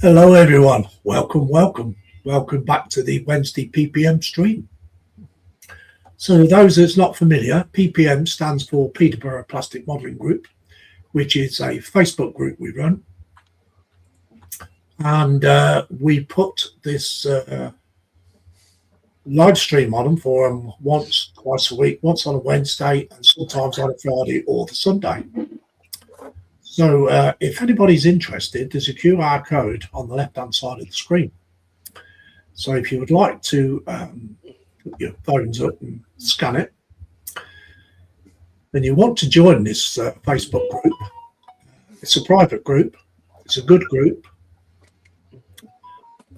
Hello, everyone. Welcome back to the Wednesday PPM stream. So, those that's not familiar, PPM stands for Peterborough Plastic Modelling Group, which is a Facebook group we run. And we put this live stream on them for them once, twice a week, once on a Wednesday and sometimes on a Friday or the Sunday. So if anybody's interested, there's a QR code on the left-hand side of the screen. So if you would like to put your phones up and scan it, then you want to join this Facebook group. It's a private group. It's a good group.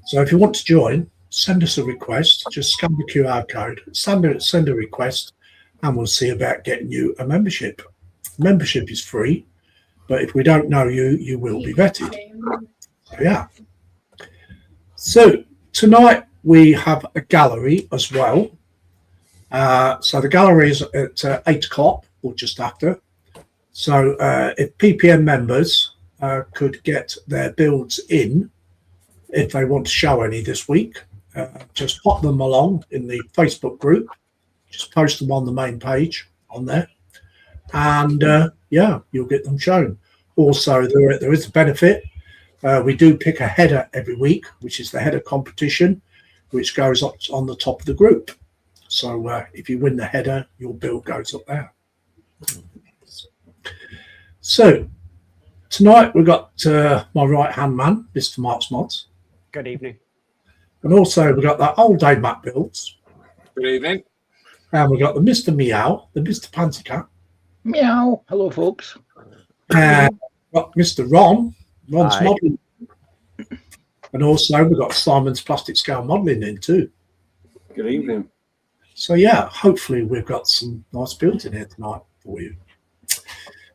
So if you want to join, send us a request. Just scan the QR code, send a request, and we'll see about getting you a membership. Membership is free. But if we don't know you, you will be vetted. Yeah. So tonight we have a gallery as well. So the gallery is at 8 o'clock or just after. So if PPM members could get their builds in, if they want to show any this week, just pop them along in the Facebook group. Just post them on the main page on there. And yeah, you'll get them shown. Also, there is a benefit. We do pick a header every week, which is the header competition, which goes up on the top of the group. So if you win the header, your build goes up there. So tonight we've got my right-hand man, Mr. Mark's Mods. Good evening. And also we've got that old Dave Mac Builds. Good evening. And we've got the Mr. Meow, the Mr. Panty Cat. Meow. Hello, folks. And got Mr. Ron's Hi. modelling. And also we've got Simon's Plastic Scale Modelling in too. Good evening. So yeah, hopefully we've got some nice builds in here tonight for you.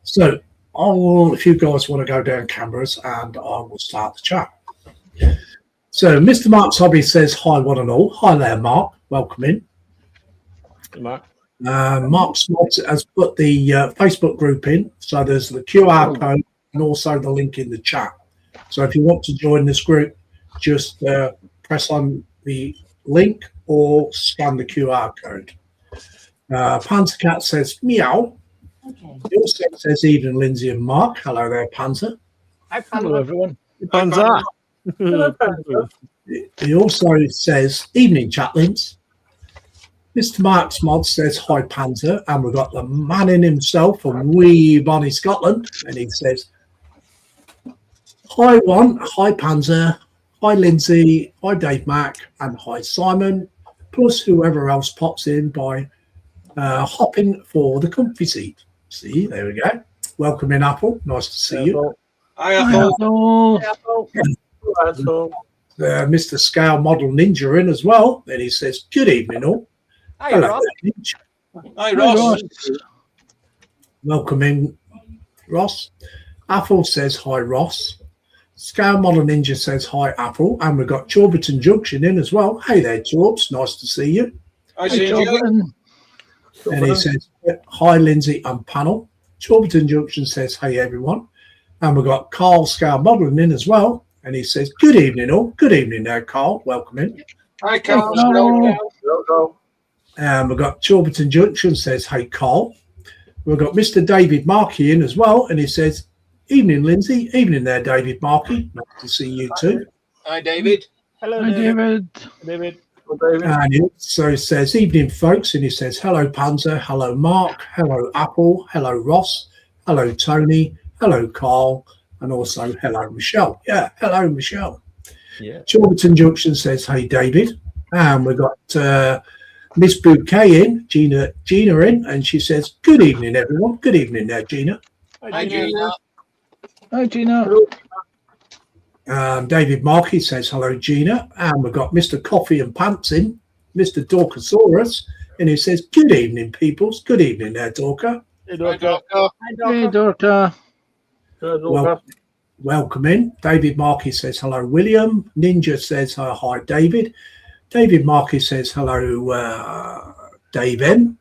So if you guys want to go down cameras, and I will start the chat. So Mr. Mark's Hobby says hi one and all. Hi there, Mark. Welcome in. Mark. Mark's Mods has put the Facebook group in. So there's the QR code and also the link in the chat. So if you want to join this group, just press on the link or scan the QR code. Panzer Cat says meow. Okay. He also says evening, Lindsay and Mark. Hello there, Panzer. Hello, everyone. Panzer. He also says evening, chatlins. Mr. Mark's Mod says hi, Panzer, and we've got the man in himself from wee Bonnie, Scotland, and he says hi, one, hi, Panzer, hi, Lindsay, hi, Dave Mac, and hi, Simon, plus whoever else pops in by hopping for the comfy seat. See, there we go. Welcome in, Apple. Nice to see you. Hi, Apple. Hello. Mr. Scale Model Ninja in as well, and he says good evening, all. Hi, Hello, Rob. there, Ninja. Hi, Ross. Welcome in, Ross. Apple says hi, Ross. Scale Model Ninja says hi, Apple. And we've got Chorbiton Junction in as well. Hey there, Chorbs. Nice to see you. I see you. And he says hi, Lindsay and panel. Chorbiton Junction says hey, everyone. And we've got Carl Scale Modelling in as well. And he says good evening, all. Good evening there, Carl. Welcome in. Hi, Carl. Hello. And we've got Chorbiton Junction says hey, Carl. We've got Mr. David Markey in as well. And he says evening, Lindsay. Evening there, David Markey. Nice to see you too. Hi, David. Hello, Hi, David. David. And he also says evening, folks. And he says hello, Panzer. Hello, Mark. Hello, Apple. Hello, Ross. Hello, Tony. Hello, Carl. And also hello, Michelle. Yeah, hello, Michelle. Yeah. Chorbiton Junction says hey, David. And we've got Miss Bouquet in, Gina in, and she says good evening, everyone. Good evening there, Gina. Hi, Gina. Hi, Gina. David Markey says hello, Gina. And we've got Mr. Coffee and Pants in, Mr. Dorkasaurus, and he says good evening, peoples. Good evening there, Dorka. Hey, Hi, Dorka. Doctor. Hey, Dorka. Welcome in. David Markey says hello, William. Ninja says hi, David. David Markey says hello, Dave M.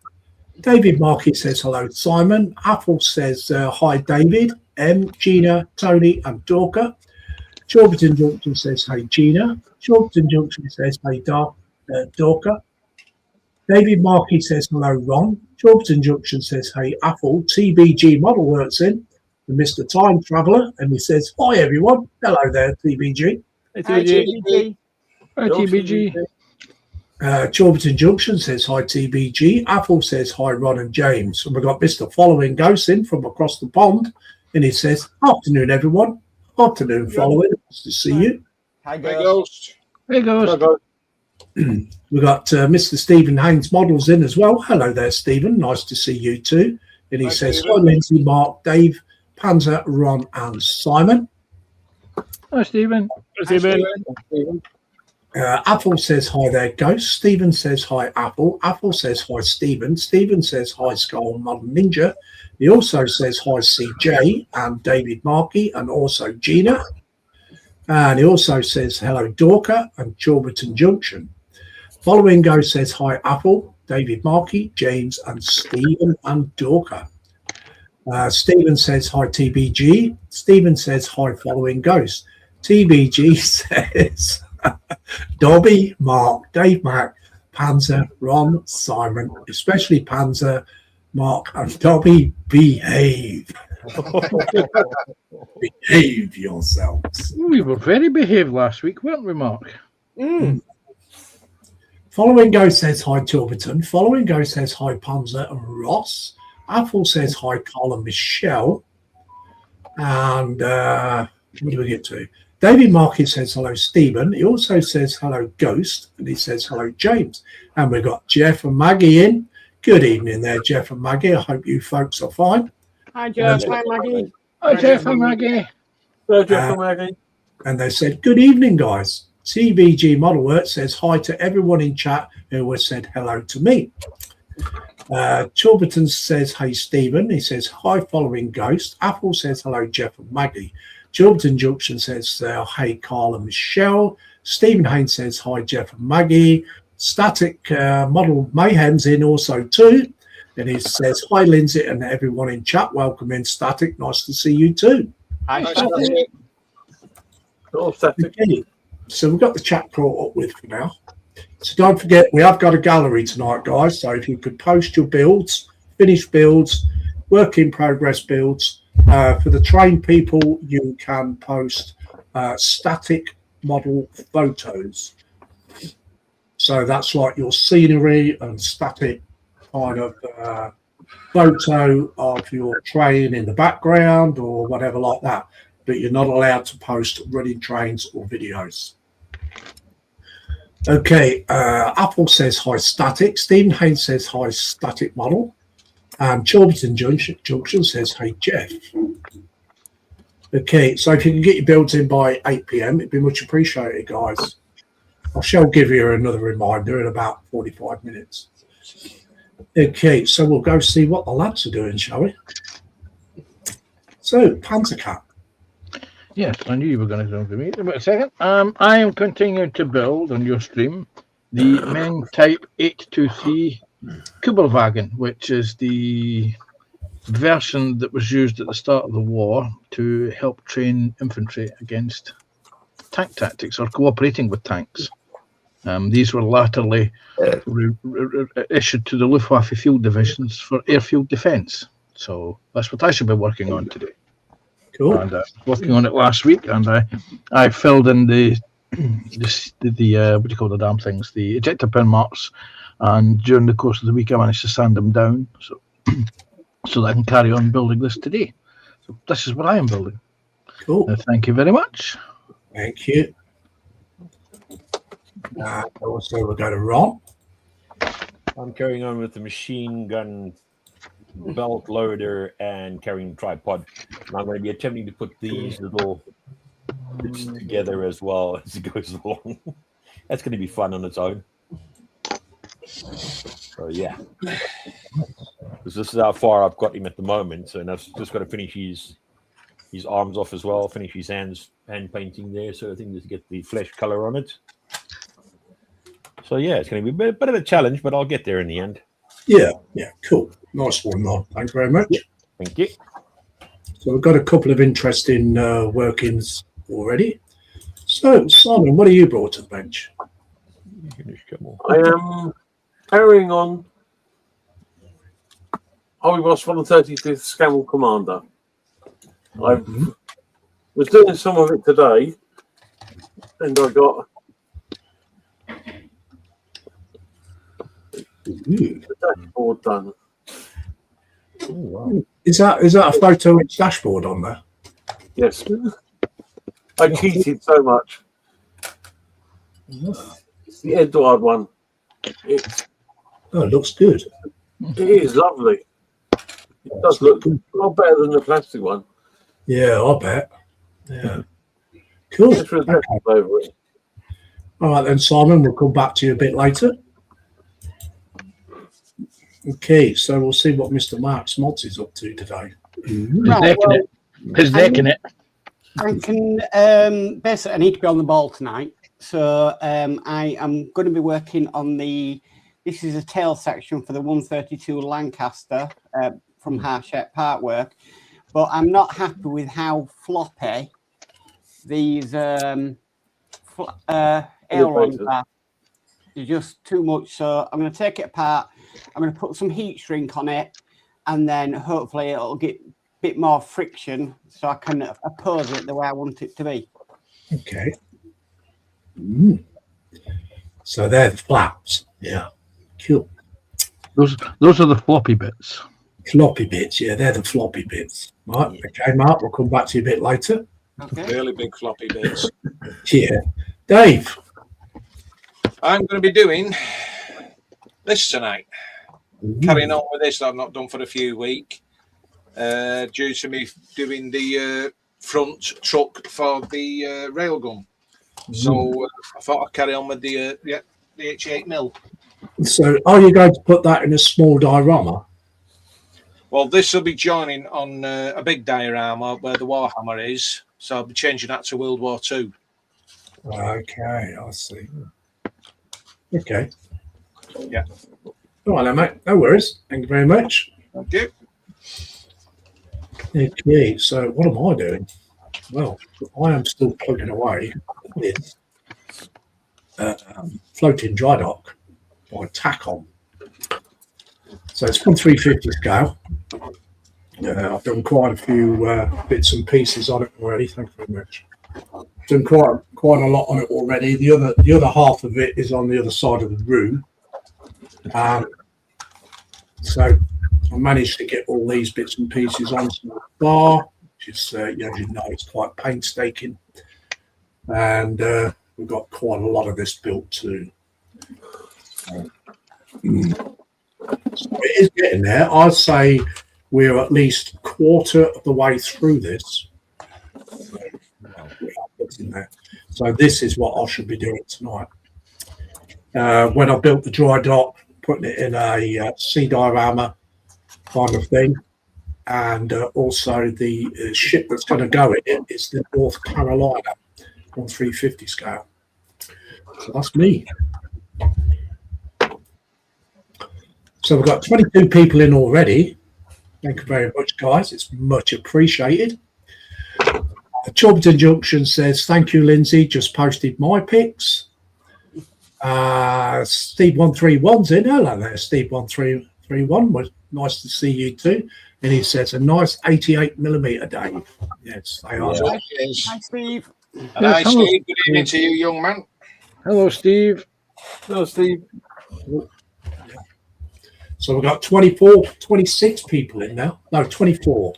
David Markey says hello, Simon. Apple says hi, David, M, Gina, Tony, and Dorka. Chorberton Junction says, hey, Gina. Chorberton Junction says, hey, Dorka. David Markey says, hello, Ron. Chorberton Junction says, hey, Apple. TBG Model Works in. And Mr. Time Traveller. And he says, hi, everyone. Hello there, TBG. Hey, Hi, TBG. Hi, TBG. Chorberton Junction says, hi, TBG. Apple says, hi, Ron and James. And we've got Mr. Following Ghost in from across the pond. And he says, afternoon, everyone. Afternoon, Following. Nice to see you. Hi, Hi, girls. Ghost. Hey, Ghost. We've got Mr. Stephen Haynes Models in as well. Hello there, Stephen. Nice to see you too. And he Hi, says, Stephen. hi, Lindsay, Mark, Dave, Panzer, Ron, and Simon. Hi, Stephen. Apple says, hi there, Ghost. Stephen says, hi, Apple. Apple says, hi, Stephen. Stephen says, hi, Skull Modern Ninja. He also says, hi, CJ and David Markey and also Gina. And he also says, hello, Dorka and Chorberton Junction. Following Ghost says, hi, Apple, David Markey, James and Stephen and Dorka. Stephen says, hi, TBG. Stephen says, hi, Following Ghost. TBG says, Dobby, Mark, Dave Mac, Panzer, Ron, Simon, especially Panzer, Mark and Dobby, behave. Behave yourselves. We were very behaved last week, weren't we, Mark? Following Ghost says, hi, Chorberton. Following Ghost says, hi, Panzer and Ross. Apple says, hi, Carl and Michelle. And what do we get to? David Markey says, hello, Stephen. He also says, hello, Ghost. And he says, hello, James. And we've got Jeff and Maggie in. Good evening there, Jeff and Maggie. I hope you folks are fine. Hi, Jeff. Hi, Maggie. Hi, Jeff and Maggie. Hello, Jeff and Maggie. And they said, good evening, guys. TBG Model Work says hi to everyone in chat who has said hello to me. Chorberton says, hey, Stephen. He says, hi, Following Ghost. Apple says, hello, Jeff and Maggie. Chorberton Junction says, hey, Carl and Michelle. Stephen Haynes says, hi, Jeff and Maggie. Static Model Mayhem's in also too. And he says, hi, Lindsay and everyone in chat. Welcome in, Static. Nice to see you too. Hi, Nice Static. to see Okay. So we've got the chat caught up with for now. So don't forget, we have got a gallery tonight, guys. So if you could post your builds, finished builds, work in progress builds. For the trained people, you can post static model photos. So that's like your scenery and static kind of photo of your train in the background or whatever like that. But you're not allowed to post running trains or videos. Okay, Apple says hi, Static. Stephen Haynes says hi, Static Model. And Chorberton Junction says, hey, Jeff. Okay, so if you can get your builds in by 8 p.m, it'd be much appreciated, guys. I shall give you another reminder in about 45 minutes. Okay, so we'll go see what the lads are doing, shall we? So, Panzercat. Yes, I knew you were going to come to me. Wait a second. I am continuing to build on your stream the Meng Type 823 Kubelwagen, which is the version that was used at the start of the war to help train infantry against tank tactics or cooperating with tanks. These were latterly issued to the Luftwaffe field divisions for airfield defence. So that's what I should be working on today. Cool. And working on it last week, and I filled in the what do you call the damn things, the ejector pin marks, and during the course of the week I managed to sand them down so that I can carry on building this today. So this is what I am building. Cool. Thank you very much. Thank you. Also, we'll go to Ron. I'm carrying on with the machine gun belt loader and carrying tripod. And I'm going to be attempting to put these little bits together as well as it goes along. That's going to be fun on its own. So yeah, because this is how far I've got him at the moment. So now I've just got to finish his arms off as well, finish his hand painting there, so I think just get the flesh color on it. So yeah, it's going to be a bit of a challenge, but I'll get there in the end. Yeah, cool. Nice one, Ron. Thank you very much. Thank you. So we've got a couple of interesting workings already. So, Simon, what have you brought to the bench? I am carrying on. I was from the 35th Scamble Commander. I was doing some of it today, and I got the dashboard done. Oh, wow. Is that a photo with dashboard on there? Yes. I cheated so much. It's the Edward one. It Oh, it looks good. is lovely. It does look a lot better than the plastic one. Yeah, I bet. Yeah. Cool. Just for the Okay. dashboard over it. All right then, Simon, we'll come back to you a bit later. Okay, so we'll see what Mr. Mark's Mods is up to today. His neck in it. His neck in it. I can basically I need to be on the ball tonight, so I am going to be working on this is a tail section for the 132 Lancaster from Harshett Parkwork, but I'm not happy with how floppy these ailerons are. They're just too much, so I'm going to take it apart. I'm going to put some heat shrink on it, and then hopefully it'll get bit more friction so I can oppose it the way I want it to be. Okay. So they're the flaps. Yeah. Cool. Those are the floppy bits. Floppy bits. Yeah, they're the floppy bits. Right. Okay, Mark, we'll come back to you a bit later. Okay. Really big floppy bits. Yeah. Dave. I'm going to be doing this tonight. Carrying on with this that I've not done for a few weeks. Due to me doing the front truck for the railgun. So I thought I'd carry on with the 88mm. So are you going to put that in a small diorama? Well, this will be joining on a big diorama where the Warhammer is. So I'll be changing that to World War II. Okay, I see. Okay. Yeah. All right, then, mate. No worries. Thank you very much. Thank you. Okay, so what am I doing? Well, I am still plugging away with floating dry dock by Tacom. So it's from 350 scale. I've done quite a few bits and pieces on it already. Thank you very much. Done quite a lot on it already. The other half of it is on the other side of the room. So I managed to get all these bits and pieces onto the bar, which is, as you know, it's quite painstaking. And we've got quite a lot of this built too. So it is getting there. I'd say we're at least a quarter of the way through this. So this is what I should be doing tonight. When I built the dry dock, putting it in a sea diorama kind of thing, and also the ship that's going to go in it is the North Carolina on 350 scale. So that's me. So we've got 22 people in already. Thank you very much, guys. It's much appreciated. Chobden Junction says, thank you, Lindsay. Just posted my pics. Steve 131's in. Hello there, Steve 1331. Was nice to see you too. And he says, a nice 88mm, Dave. Yes, they are. So it is. Hi, Steve. And hi, Steve. Good evening to you, young man. Hello, Steve. No, Steve. So we've got 26 people in now. No, 24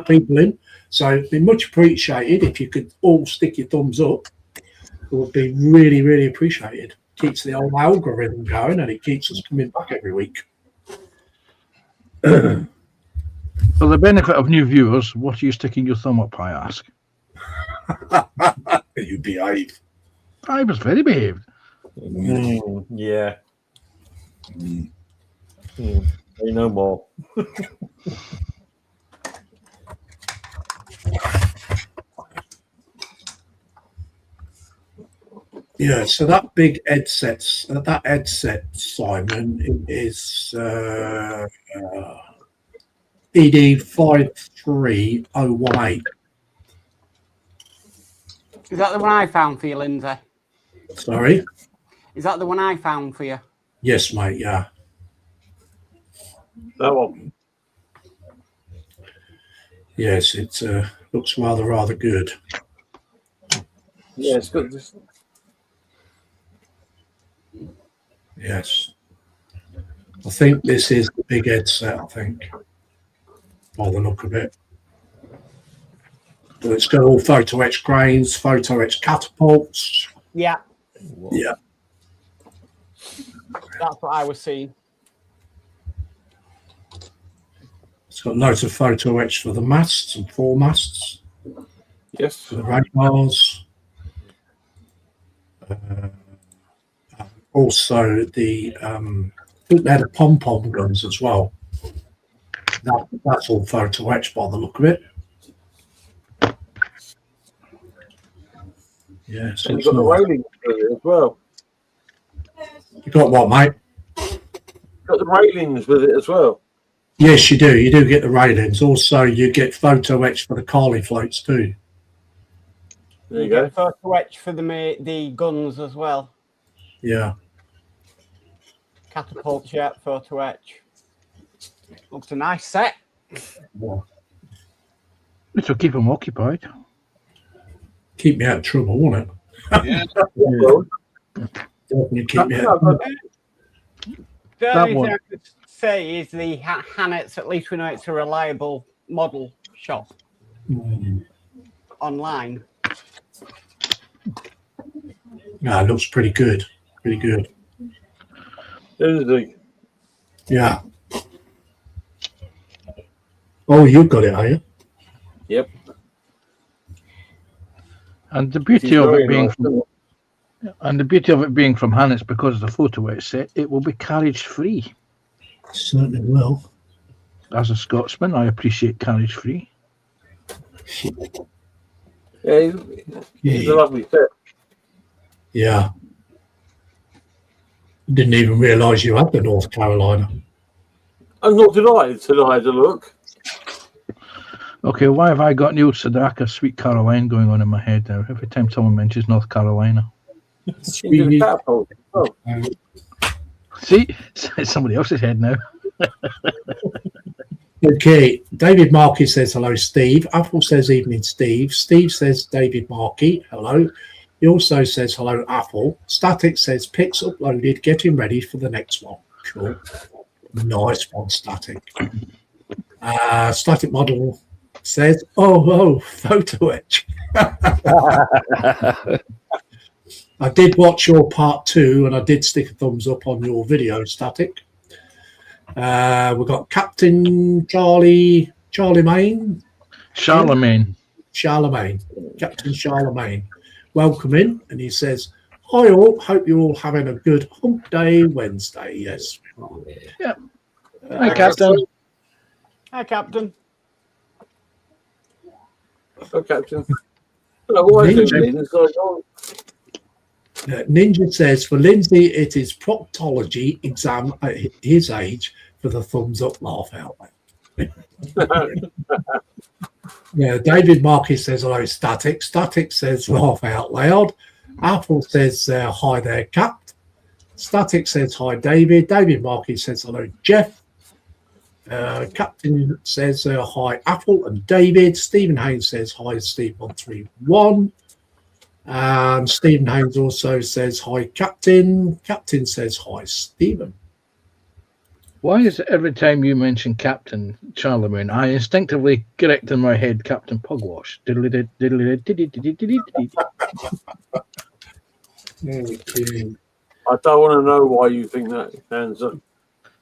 people in. So it'd be much appreciated if you could all stick your thumbs up. It would be really, really appreciated. Keeps the old algorithm going and it keeps us coming back every week. For the benefit of new viewers, what are you sticking your thumb up, I ask? You behave. I was very behaved. Yeah. Say no more. Yeah, so that big headset, Simon, is ED 53018. Is that the one I found for you, Lindsay? Sorry. Is that the one I found for you? Yes, mate. Yeah. That one. Yes, it looks rather good. Yeah, it's good. Yes. I think this is the big headset, I think, by the look of it. Well, it's got all photo etch grains, photo etch catapults. Yeah, Yeah. that's what I was seeing. It's got loads of photo etch for the masts and foremasts, Yes. for the radars. Also, the I think they had the pom-pom guns as well. That's all photo etch by the look of it. Yes. And you've got the railings with it as well. You got what, mate? Got the railings with it as well. Yes, you do. You do get the railings. Also, you get photo etch for the Carly floats too. There you go. Photo etch for the guns as well. Yeah. Catapults, yeah, photo etch. Looks a nice set. This will keep them occupied. Keep me out of trouble, won't it? Yeah. Well, Definitely keep me out. The That only one. thing I could say is the Hannets, at least we know it's a reliable model shop online. Yeah, it looks pretty good. Pretty good. there's the Yeah. Oh, you've got it, are you? Yep. And the beauty She's of very it being nice, from, and the beauty of it being from Hannets, because of the photo etch set, it will be carriage free. Certainly will. As a Scotsman, I appreciate carriage free. Yeah, it's a lovely set. Yeah. Didn't even realise you had the North Carolina. I'm not delighted till I had a look. Okay, why have I got Neil Sedaka, Sweet Caroline going on in my head now? Every time someone mentions North Carolina. Into the catapult. Oh, See, it's somebody else's head now. Okay, David Markey says hello, Steve. Apple says evening, Steve. Steve says David Markey, hello. He also says hello, Apple. Static says pics uploaded, getting ready for the next one. Cool. Nice one, Static. Static Model says, oh, photo etch. I did watch your part 2 and I did stick a thumbs up on your video, Static. We've got Captain Charlie Main. Charlemagne. Captain Charlemagne. Welcome in. And he says, hi all, hope you're all having a good hump day Wednesday. Yes. Yeah. Hi, Captain. Hi, Captain. oh, Captain. Oh, what is it? It's like, oh, Ninja says, for Lindsay, it is proctology exam at his age for the thumbs up laugh out loud. Yeah, David Markey says hello, Static. Static says laugh out loud. Apple says hi there, Cap. Static says hi, David. David Markey says hello, Jeff. Captain says hi, Apple and David. Stephen Haynes says hi, Steve131. And Stephen Haynes also says hi, Captain. Captain says hi, Stephen. Why is it every time you mention Captain Charlemagne, I instinctively correct in my head Captain Pugwash? I don't want to know why you think that, Hansa.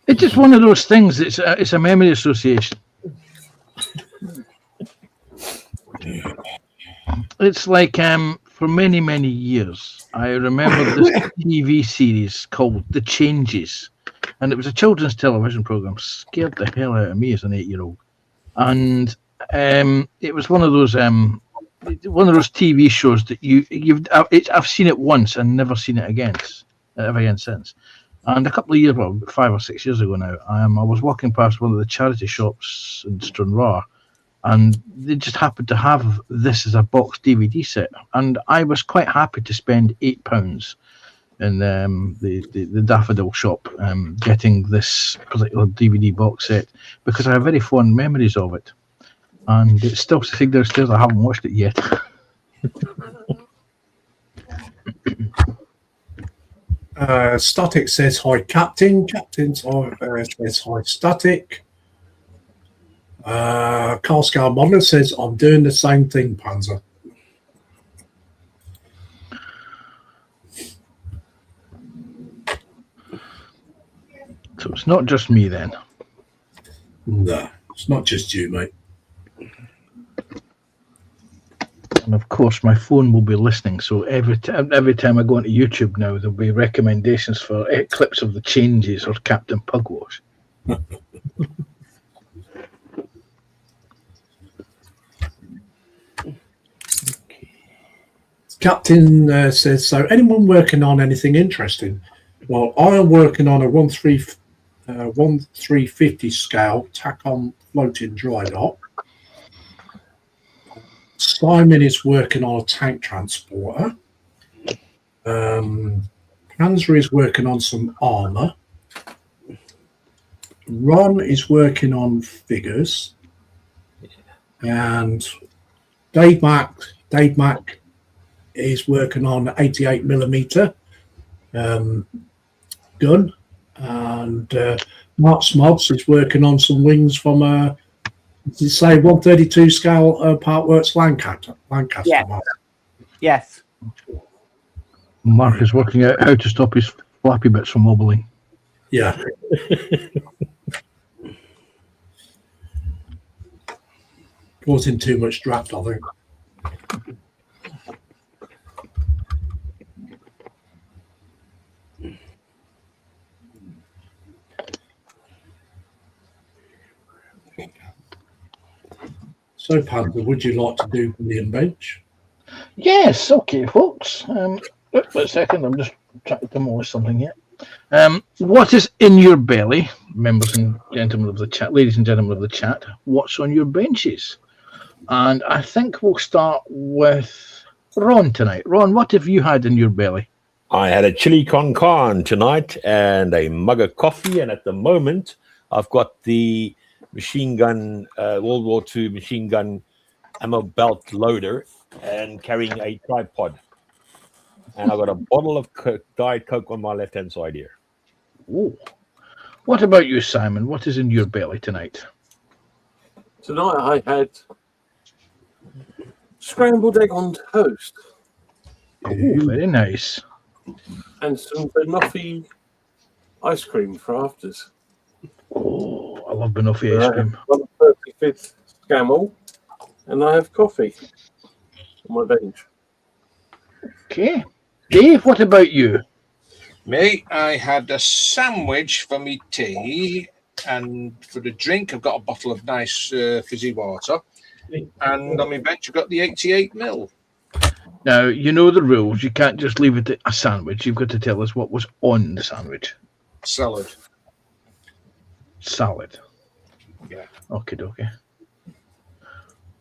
It's just one of those things. It's a memory association. It's like for many years, I remember this TV series called The Changes, and it was a children's television program. Scared the hell out of me as an 8-year-old, and it was one of those TV shows that I've seen it once and never seen it again since. And a couple of years, about 5 or 6 years ago now, I was walking past one of the charity shops in Stranraer, and they just happened to have this as a box DVD set, and I was quite happy to spend £8 in the Daffodil shop getting this particular DVD box set because I have very fond memories of it, and it's still sitting downstairs. I haven't watched it yet. Static says hi, Captain. Captain says hi, Static. Carl Scar Modeler says, I'm doing the same thing, Panzer. So it's not just me then. No, it's not just you, mate. And of course, my phone will be listening. So every time I go onto YouTube now, there'll be recommendations for clips of the Changes or Captain Pugwash. Captain says, so anyone working on anything interesting? Well, I am working on a 1/350 scale tack-on floating dry dock. Simon is working on a tank transporter. Panzer is working on some armour. Ron is working on figures. And Dave Mack is working on 88mm gun, and Mark Smods is working on some wings from did you say 132 scale Partworks Lancaster? Yeah. Mark. Yes. Mark is working out how to stop his flappy bits from wobbling. Yeah. Causing too much draft, I think. So, Panther, would you like to do William Bench? Yes, okay, folks. Wait a second, I'm just trying to demolish something here. What is in your belly, members and gentlemen of the chat, ladies and gentlemen of the chat? What's on your benches? And I think we'll start with Ron tonight. Ron, what have you had in your belly? I had a chili con carne tonight and a mug of coffee, and at the moment I've got the machine gun, World War II machine gun ammo belt loader and carrying a tripod. And I've got a bottle of Diet Coke on my left-hand side here. Ooh. What about you, Simon? What is in your belly tonight? Tonight I had scrambled egg on toast Oh, very nice. and some banoffee ice cream for afters. Oh, I love banoffee ice cream. 1/35th Scammell, and I have coffee on my bench. Okay. Dave, what about you? Me, I had a sandwich for me tea, and for the drink, I've got a bottle of nice fizzy water. And on my bench, I've got the 88mm. Now, you know the rules. You can't just leave it at a sandwich. You've got to tell us what was on the sandwich. Salad. Salad. Yeah. Okay, okay.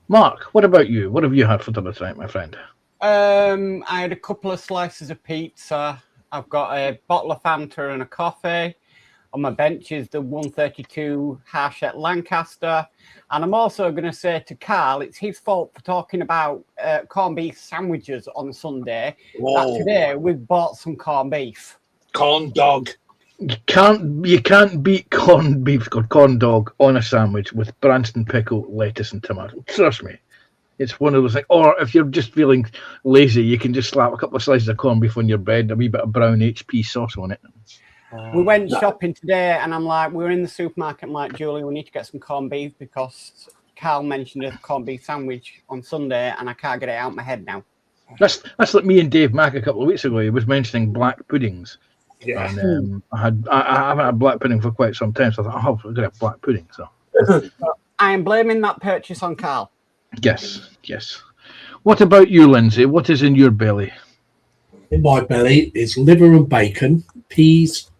Mark, what about you? What have you had for dinner tonight, my friend? I had a couple of slices of pizza. I've got a bottle of Fanta and a coffee. On my bench is the 132 Hachette Lancaster. And I'm also going to say to Carl, it's his fault for talking about corned beef sandwiches on Sunday. That today we've bought some corned beef. Corn dog. You can't beat corned beef or corn dog on a sandwich with Branston pickle, lettuce, and tomato. Trust me. It's one of those things. Or if you're just feeling lazy, you can just slap a couple of slices of corned beef on your bread, a wee bit of brown HP sauce on it. We went shopping today, and I'm like, we were in the supermarket. I'm like, Julie, we need to get some corned beef because Carl mentioned a corned beef sandwich on Sunday, and I can't get it out of my head now. That's like me and Dave Mack a couple of weeks ago. He was mentioning black puddings. Yeah. And I haven't had black pudding for quite some time, so I thought, oh, we're going to have black pudding. So I am blaming that purchase on Carl. yes. What about you, Lindsay? What is in your belly? In my belly is liver and bacon, peas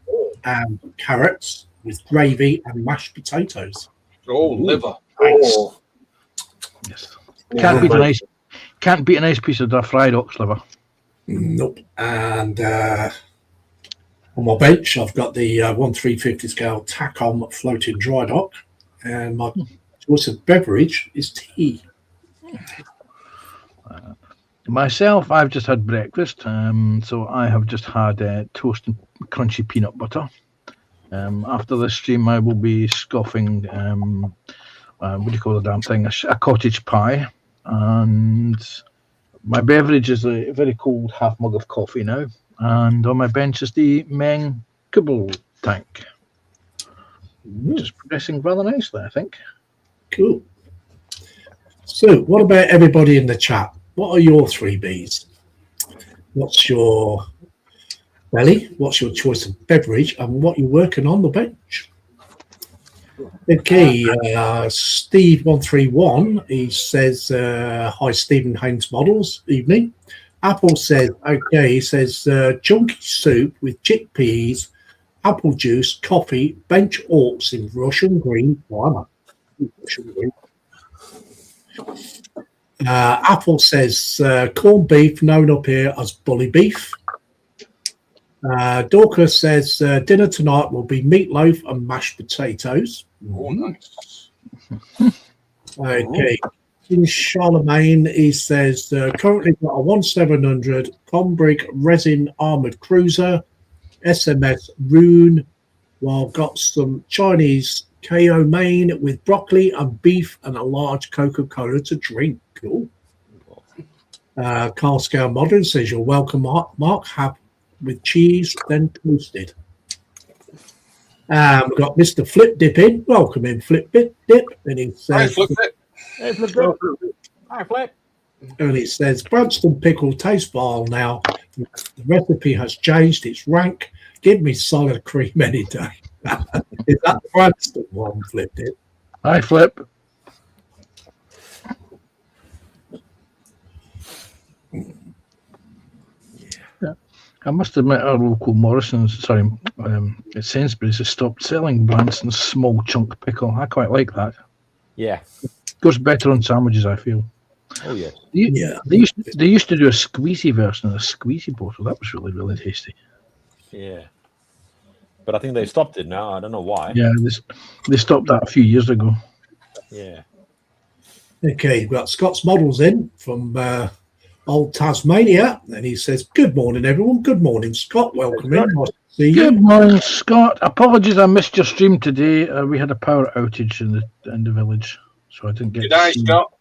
and carrots with gravy and mashed potatoes. Oh, liver. Nice. Oh, Yes. Can't beat a nice piece of fried ox liver. Nope. And on my bench, I've got the 1/350 scale Tacom floating dry dock, and my choice of beverage is tea. Myself, I've just had breakfast, so I have just had toast and crunchy peanut butter. After this stream, I will be scoffing, what do you call the damn thing, a cottage pie, and my beverage is a very cold half mug of coffee now, and on my bench is the Meng Kubel tank, which is progressing rather nicely, I think. Cool. So, what about everybody in the chat? What are your 3 Bs? What's your belly? What's your choice of beverage? And what you're working on the bench? Okay, Steve131, he says, hi, Stephen Haynes Models, evening. Apple says, okay, he says, chunky soup with chickpeas, apple juice, coffee, bench orts in Russian green. Wow. Russian green. Apple says corned beef, known up here as bully beef. Dorcas says dinner tonight will be meatloaf and mashed potatoes. Oh, nice. Okay. In Charlemagne, he says currently got a 1700 Combrick resin armored cruiser, SMS Rune, while got some Chinese KO main with broccoli and beef and a large Coca-Cola to drink. Cool. Carl Scale Modern says you're welcome, Mark. Have with cheese, then toasted. We've got Mr. Flip Dip in. Welcome in, Flip Dip. And he Hi, says, Flip it. Hey, Flip. Hi, Flip. and it says Branston pickle taste vile now. The recipe has changed. It's rank. Give me solid cream any day. Is that the Branston one, Flip Dip? Hi, Flip. I must admit, our local Morrison's, Sainsbury's has stopped selling Branston's small chunk pickle. I quite like that. Yeah. Goes better on sandwiches, I feel. Oh, yeah. Yeah. They used to do a squeezy version of a squeezy bottle. That was really, really tasty. Yeah. But I think they stopped it now. I don't know why. Yeah, they stopped that a few years ago. Yeah. Okay, we've got Scott's Models in from Old Tasmania, and he says, good morning, everyone. Good morning, Scott. Welcome in. Nice to see you. Good morning, Scott. Apologies, I missed your stream today. We had a power outage in the village, so I didn't get Good to day, see you. Scott.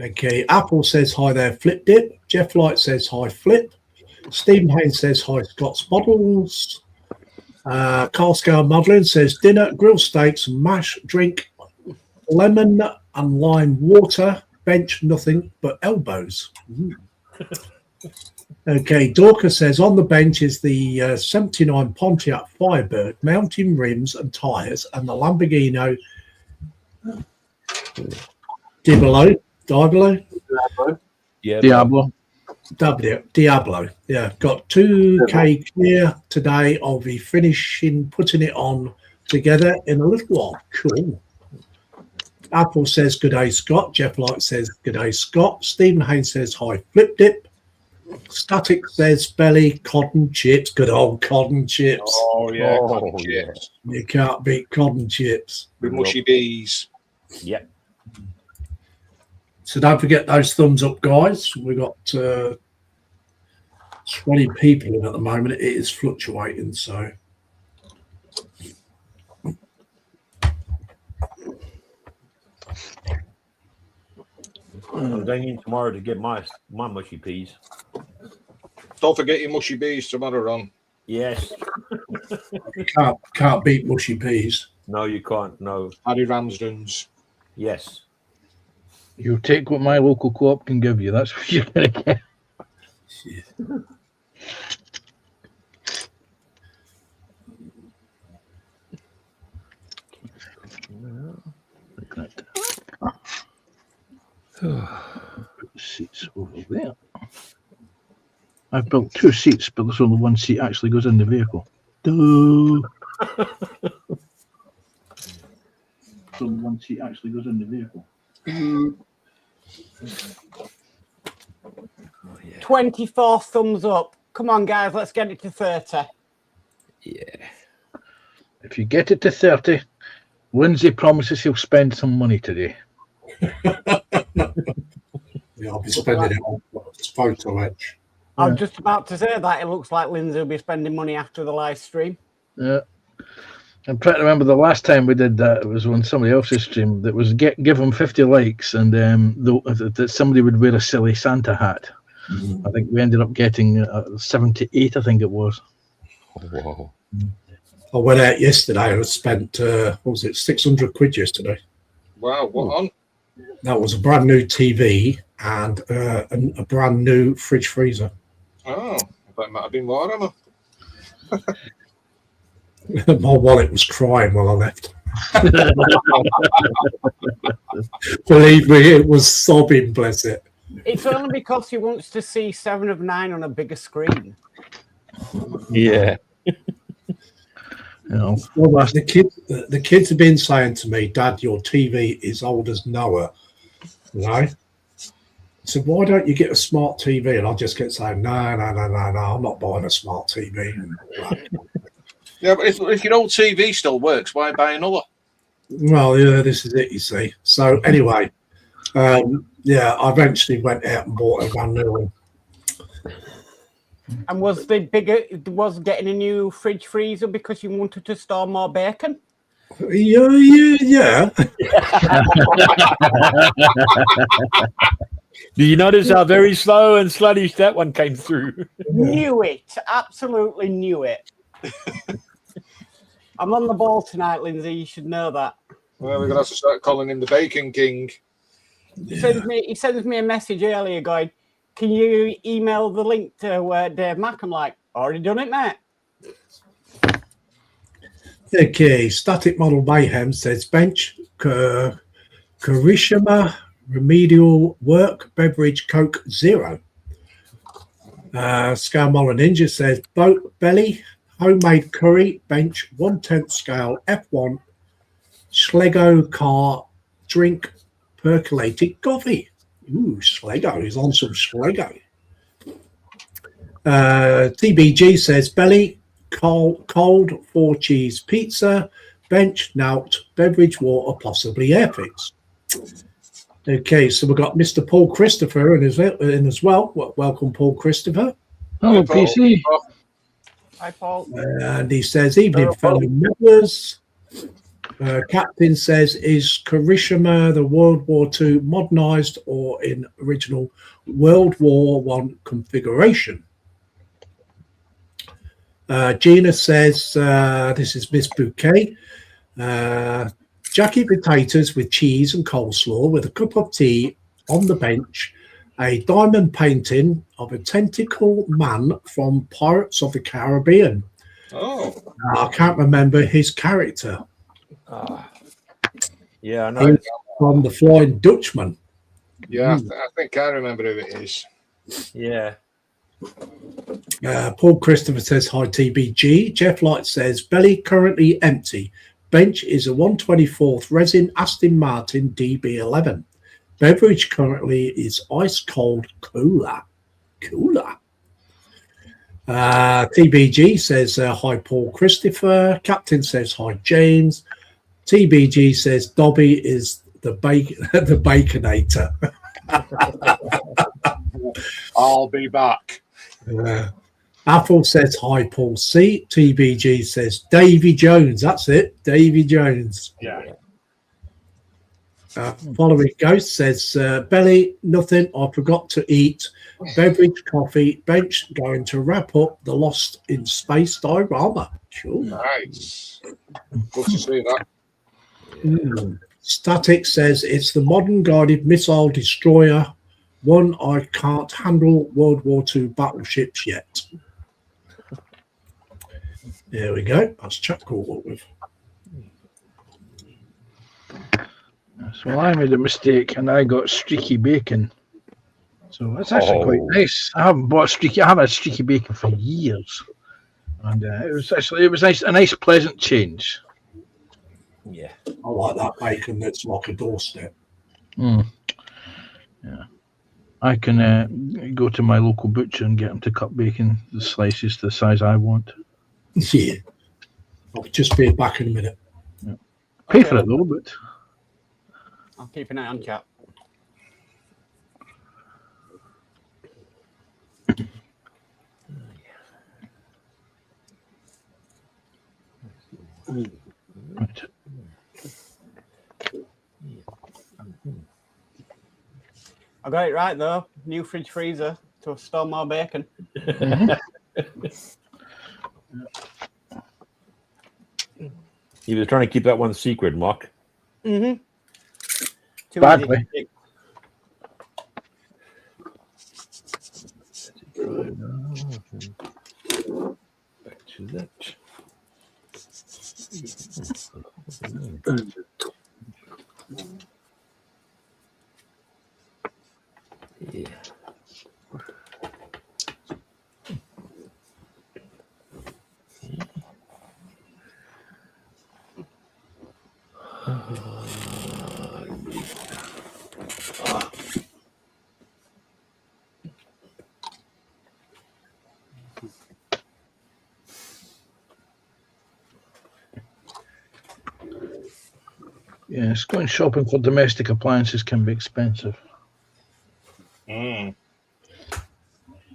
Okay, Apple says hi there, Flip Dip. Jeff Light says hi, Flip. Stephen Haynes says hi, Scott's Models. Carl Scale Modelling says dinner, grilled steaks, mash, drink, lemon and lime water, bench nothing but elbows. Okay, Dorcas says on the bench is the 79 Pontiac Firebird, mountain rims and tyres, and the Lamborghini Diablo. Yeah. Diablo. Diablo. Yeah, got 2K clear today. I'll be finishing putting it on together in a little while. Cool. Apple says good day, Scott. Jeff Light says good day, Scott. Stephen Haynes says hi, Flip Dip. Static says belly cotton chips. Good old cotton chips. Oh, yeah. Oh, cotton yeah. chips. You can't beat cotton chips. With mushy bees. Yeah. So don't forget those thumbs up, guys. We've got 20 people in at the moment. It is fluctuating, so. I'm going in tomorrow to get my mushy peas. Don't forget your mushy bees tomorrow, Ron. Yes. Can't beat mushy peas. No, you can't. No. Harry Ramsden's. Yes. You take what my local co-op can give you. That's what you're going to get. Put the seats over there. I've built 2 seats, but there's only 1 seat actually goes in the vehicle. Duh. from once he actually goes in the vehicle. 24 thumbs up. Come on, guys, let's get it to 30. Yeah. If you get it to 30, Lindsay promises he'll spend some money today. Yeah, I'll be spending it on photo etch. I'm just about to say that. It looks like Lindsay will be spending money after the live stream. Yeah. I'm trying to remember the last time we did that. It was on somebody else's stream. That was give them 50 likes, and that somebody would wear a silly Santa hat. I think we ended up getting 78. I think it was. Whoa. I went out yesterday and spent, what was it, 600 quid yesterday. Wow, what on? That was a brand new TV and a brand new fridge freezer. Oh, that might have been more, Emma. My wallet was crying while I left. Believe me, it was sobbing, bless it. It's only because he wants to see 7 of 9 on a bigger screen. Yeah. You know, Well, the kids have been saying to me, Dad, your TV is old as Noah. You know? I said, why don't you get a smart TV? And I just kept saying, no, I'm not buying a smart TV. Yeah, but if your old TV still works, why buy another? Well, yeah, this is it, you see. So anyway, yeah, I eventually went out and bought a brand new one. And was getting a new fridge freezer because you wanted to store more bacon? Yeah. Do you notice how very slow and sluggish that one came through? Knew it. Absolutely knew it. I'm on the ball tonight, Lindsay. You should know that. Well, we're going to have to start calling him the Bacon King. He sends me a message earlier going, can you email the link to Dave Mack? I'm like, already done it, mate. Okay, Static Model Mayhem says bench, Karishima, Remedial Work, Beverage, Coke, 0. Scalmola Ninja says boat belly, homemade curry, bench, 1/10 scale, F1, Schlego car, drink, percolated coffee. Ooh, Schlego, he's on some Schlego. TBG says belly, cold 4-cheese pizza, bench, nout, beverage, water, possibly airfix. Okay, so we've got Mr. Paul Christopher in as well. Welcome, Paul Christopher. hello, PC. Hi, Paul. And he says, evening, fellow members. Captain says, is Karishima the World War II modernised or in original World War I configuration? Gina says, this is Miss Bouquet. Jacket potatoes with cheese and coleslaw with a cup of tea on the bench, a diamond painting of a tentacle man from Pirates of the Caribbean. Oh, I can't remember his character. Yeah, I know. From the Flying Dutchman. yeah, I think I remember who it is. Yeah. Paul Christopher says, hi, TBG. Jeff Light says, belly currently empty. Bench is a 1/24th resin Aston Martin DB11. Beverage currently is ice cold cola. TBG says, hi, Paul Christopher. Captain says, hi, James. TBG says, Dobby is the Baconator. I'll be back. Apple says, hi, Paul C. TBG says, Davy Jones. That's it, Davy Jones. Yeah. Following Ghost says, belly, nothing. I forgot to eat. Beverage, coffee, bench, going to wrap up the Lost in Space diorama. Cool. Nice. Good to see that. Static says, it's the modern guided missile destroyer. One, I can't handle World War II battleships yet. There we go. That's Chuck caught up with. So I made a mistake and I got streaky bacon. So that's actually quite nice. I haven't had streaky bacon for years, and it was nice, a nice pleasant change. Yeah. I like that bacon that's like a doorstep. Mm. Yeah. I can go to my local butcher and get him to cut bacon the slices the size I want. Yeah. I'll just be back in a minute. Pay Okay, for it though, but I'll keep an eye on chat. right. I got it right though. New fridge freezer to store more bacon. He was trying to keep that one secret, Mark. Mm-hmm. Too Badly. easy to pick. Back to that. Yeah. Yes, going shopping for domestic appliances can be expensive. Mm.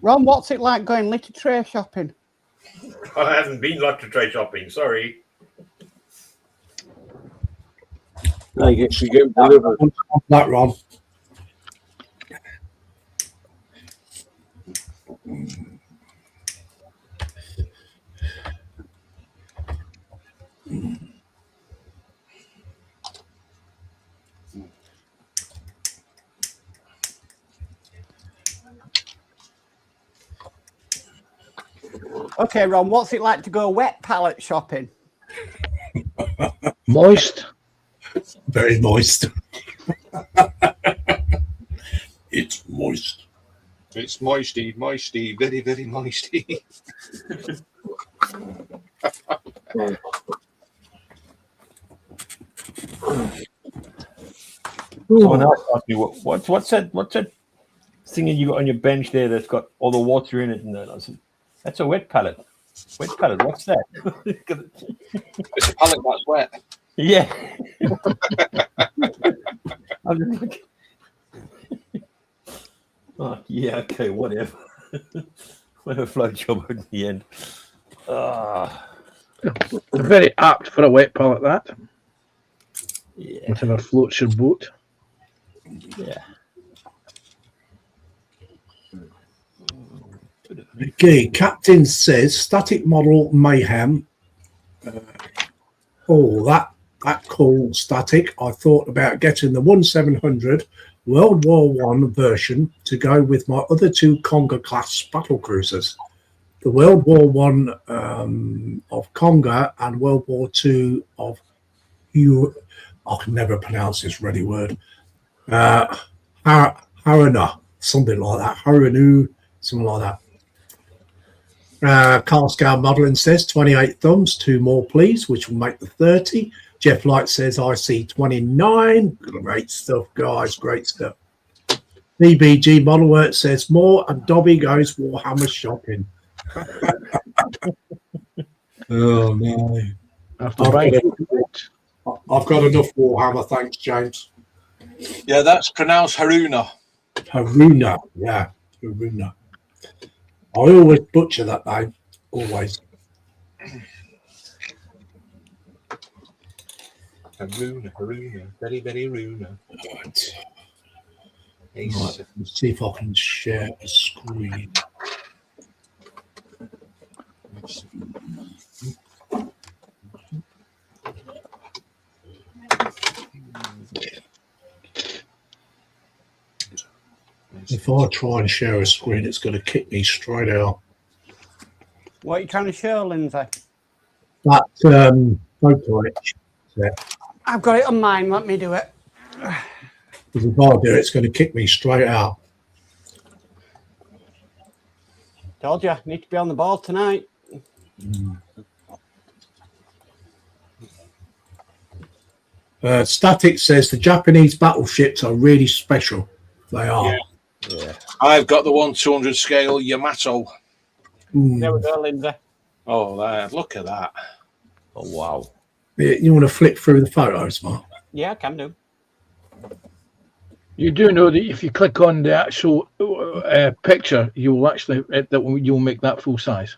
Ron, what's it like going litter tray shopping? I haven't been lot to tray shopping. Sorry. They get to get delivered. That, Ron. Okay, Ron, what's it like to go wet pallet shopping? Moist. Very moist. It's moist. It's moisty, very, very moisty. Someone else asked me what's that thing you got on your bench there that's got all the water in it, and I said, that's a wet pallet. Wet pallet, what's that? It's a pallet that's wet. Yeah. I'm just like, oh yeah, okay, whatever. Whatever float job at the end. Very apt for a wet pallet, that. Yeah. Whatever floats your boat. Yeah. Okay, Captain says static model mayhem. That cool static. I thought about getting the 1700 World War One version to go with my other two Conga class battle cruisers. The World War One of Conga and World War Two of I can never pronounce this ready word. Haruna, something like that. Harunu, something like that. Carl Scale Modelling says 28 thumbs, 2 more please, which will make the 30. Jeff Light says I see 29. Great stuff, guys, great stuff. BBG Model Work says more, and Dobby goes Warhammer shopping. Oh no. After I've buying got enough Warhammer, thanks, James. Yeah, that's pronounced Haruna. Haruna, yeah, Haruna. I always butcher that name, always. Haruna, very, very Haruna. Right. Right, let's see if I can share a screen. If I try and share a screen, it's going to kick me straight out. What are you trying to show, Lindsay? That photo etch set, I've got it on mine. Let me do it. because if I do, it's going to kick me straight out. Told you, need to be on the ball tonight. Static says the Japanese battleships are really special. They are. Yeah. I've got the 1/200 scale Yamato. There we go, Lindsay. Oh, look at that. Oh wow. You want to flick through the photos, Mark? Yeah, I can do. You do know that if you click on the actual picture, you'll actually you'll make that full size.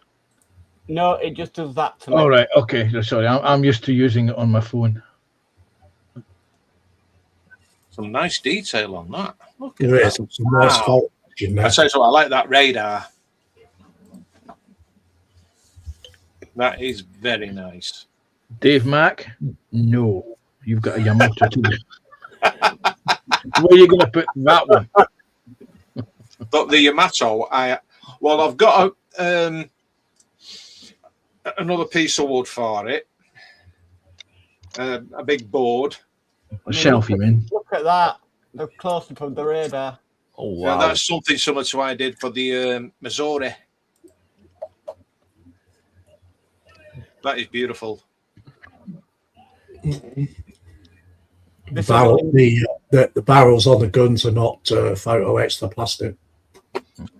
No, it just does that to me. All right. Okay. Sorry, I'm used to using it on my phone. Some nice detail on that. Look at There that. is some nice Wow. photos in I there. tell you what, I like that radar. That is very nice. Dave Mack, no, you've got a Yamato too. Where are you going to put that one? But the Yamato, I've got another piece of wood for it. A big board. A shelf, you mean? Look at that. The close-up of the radar. Oh wow. And that's something similar to what I did for the Missouri. That is beautiful. This Barrel, is the barrels on the guns are not photo etched, they're plastic.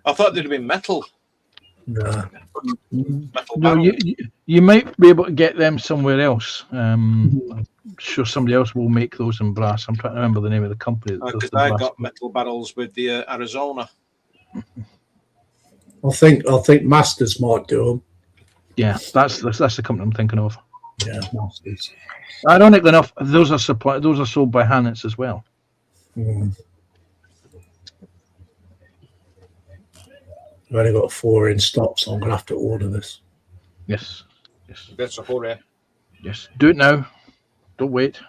I thought they'd have been metal. No. Metal No, barrel. you might be able to get them somewhere else. I'm sure somebody else will make those in brass. I'm trying to remember the name of the company. that does Because the I brass. got metal barrels with the Arizona. I think Masters might do them. Yeah, that's the company I'm thinking of. Yeah, Masters. Ironically enough, those are sold by Hannets as well. Mm. I've only got 4 in stock, so I'm going to have to order this. Yes. That's a hurry. Yes. Do it now. Don't wait.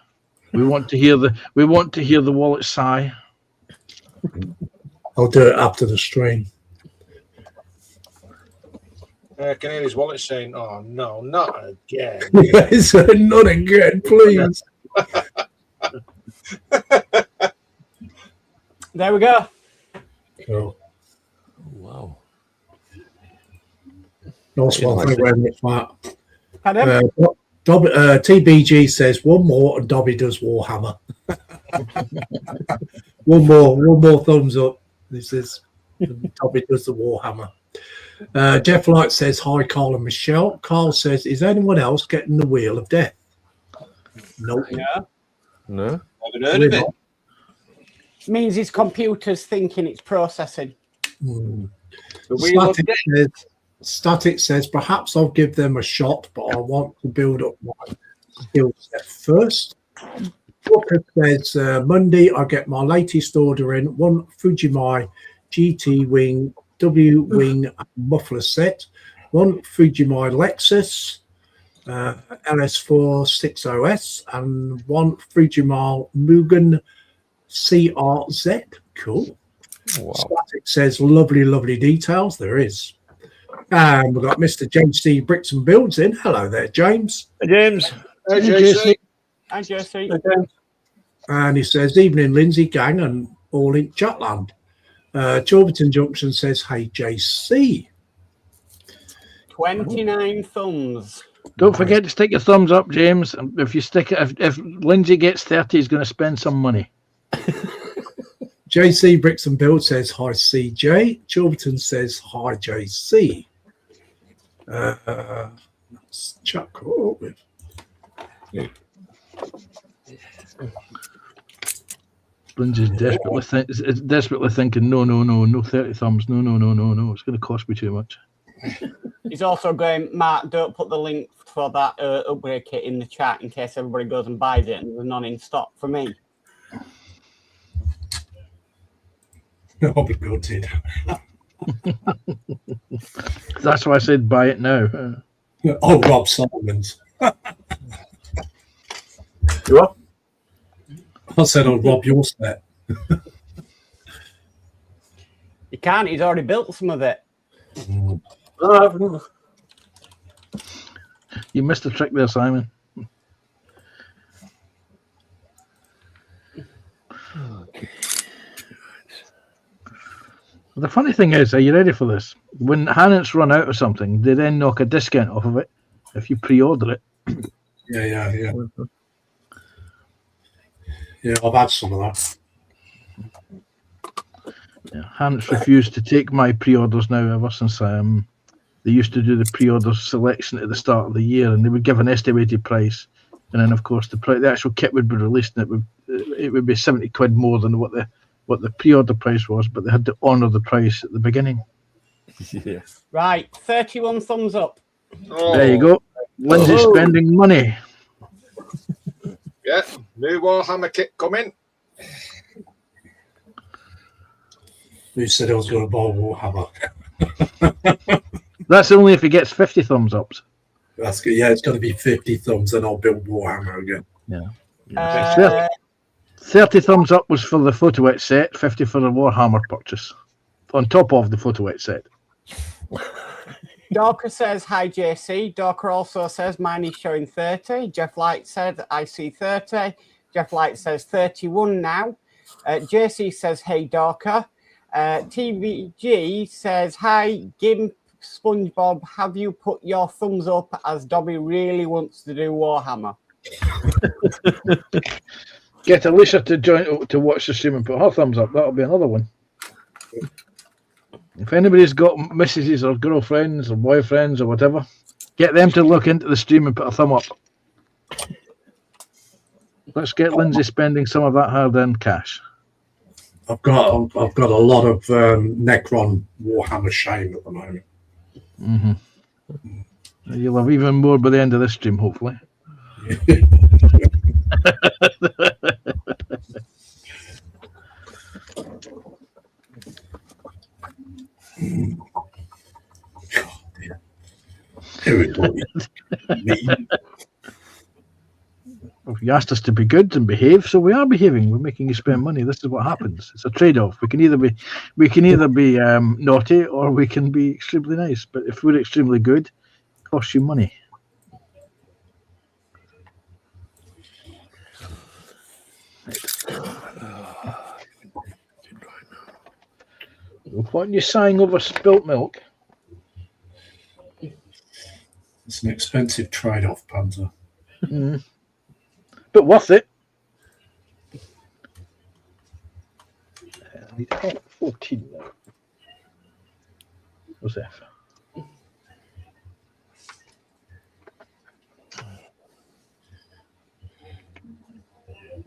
We want to hear the wallet sigh. I'll do it after the stream. I can hear his wallet saying, "Oh no, not again." Yes, not again, please. there we go. Cool. Wow. Nice one. Thank you very much, Matt. Pardon? TBG says one more and Dobby does Warhammer. one more thumbs up. This is Dobby does the Warhammer. Jeff Light says hi, Carl and Michelle. Carl says, is anyone else getting the Wheel of Death? Nope. Yeah. No. Haven't heard of it. Means his computer's thinking it's processing. Hmm. The Wheel of Static says, perhaps I'll give them a shot, but I want to build up my skill set first. Walker says, Monday I get my latest order in, one Fujimi GT Wing W-Wing muffler set, one Fujimi Lexus LS4 6OS, and one Fujimi Mugen CRZ. Cool. Wow. Static says, lovely, lovely details. There is. And we've got Mr. JC Bricks and Builds in. Hello there, James. Hey, James. Hey, JC. And Jesse. And he says, evening, Lindsay, gang, and all in Jutland. Chorberton Junction says, hey, JC. 29 thumbs. Don't forget to stick your thumbs up, James. If you stick it, if Lindsay gets 30, he's going to spend some money. JC Bricks and Build says, hi, CJ. Chorberton says, hi, JC. Let's chuck up with. Lindsay's desperately thinking, no 30 thumbs, no. It's going to cost me too much. He's also going, Mark, don't put the link for that upgrade kit in the chat in case everybody goes and buys it and there's none in stock for me. I'll be gutted. That's why I said buy it now. Oh, Rob Simon's. What? I said, I'll rob your set. You can't, he's already built some of it. No, I haven't. You missed a trick there, Simon. The funny thing is, are you ready for this? When Hannets run out of something, they then knock a discount off of it if you pre-order it. Yeah. Yeah, I've had some of that. Yeah, Hans refused to take my pre-orders now ever since they used to do the pre-order selection at the start of the year, and they would give an estimated price, and then of course the actual kit would be released, and it would be 70 quid more than what the pre-order price was, but they had to honour the price at the beginning. Yeah. Right, 31 thumbs up. There you go. Lindsay Oh. spending money. Yeah, new Warhammer kit coming. Who said I was going to buy Warhammer? That's only if he gets 50 thumbs ups. That's good. Yeah, it's going to be 50 thumbs, and I'll build Warhammer again. Uh, 30 thumbs up was for the photo etch set, 50 for the Warhammer purchase, on top of the photo etch set. Dorker says, hi, JC. Dorker also says, mine is showing 30. Jeff Light said, I see 30. Jeff Light says 31 now. JC says, hey, Dorker. TVG says, hi, Gimp, SpongeBob, have you put your thumbs up as Dobby really wants to do Warhammer? Get Alicia to join to watch the stream and put her thumbs up. That'll be another one. If anybody's got missuses or girlfriends or boyfriends or whatever, get them to look into the stream and put a thumb up. Let's get Lindsay spending some of that hard-earned cash. I've got a lot of Necron Warhammer shame at the moment. Mm-hmm. You'll have even more by the end of this stream, hopefully. Everybody. You asked us to be good and behave, so we are behaving. We're making you spend money. This is what happens. It's a trade-off. We can either be naughty or we can be extremely nice. But if we're extremely good, it costs you money. What are you sighing over spilt milk? It's an expensive trade-off, Panzer. Mm. But worth it. I need 14 now. What's that?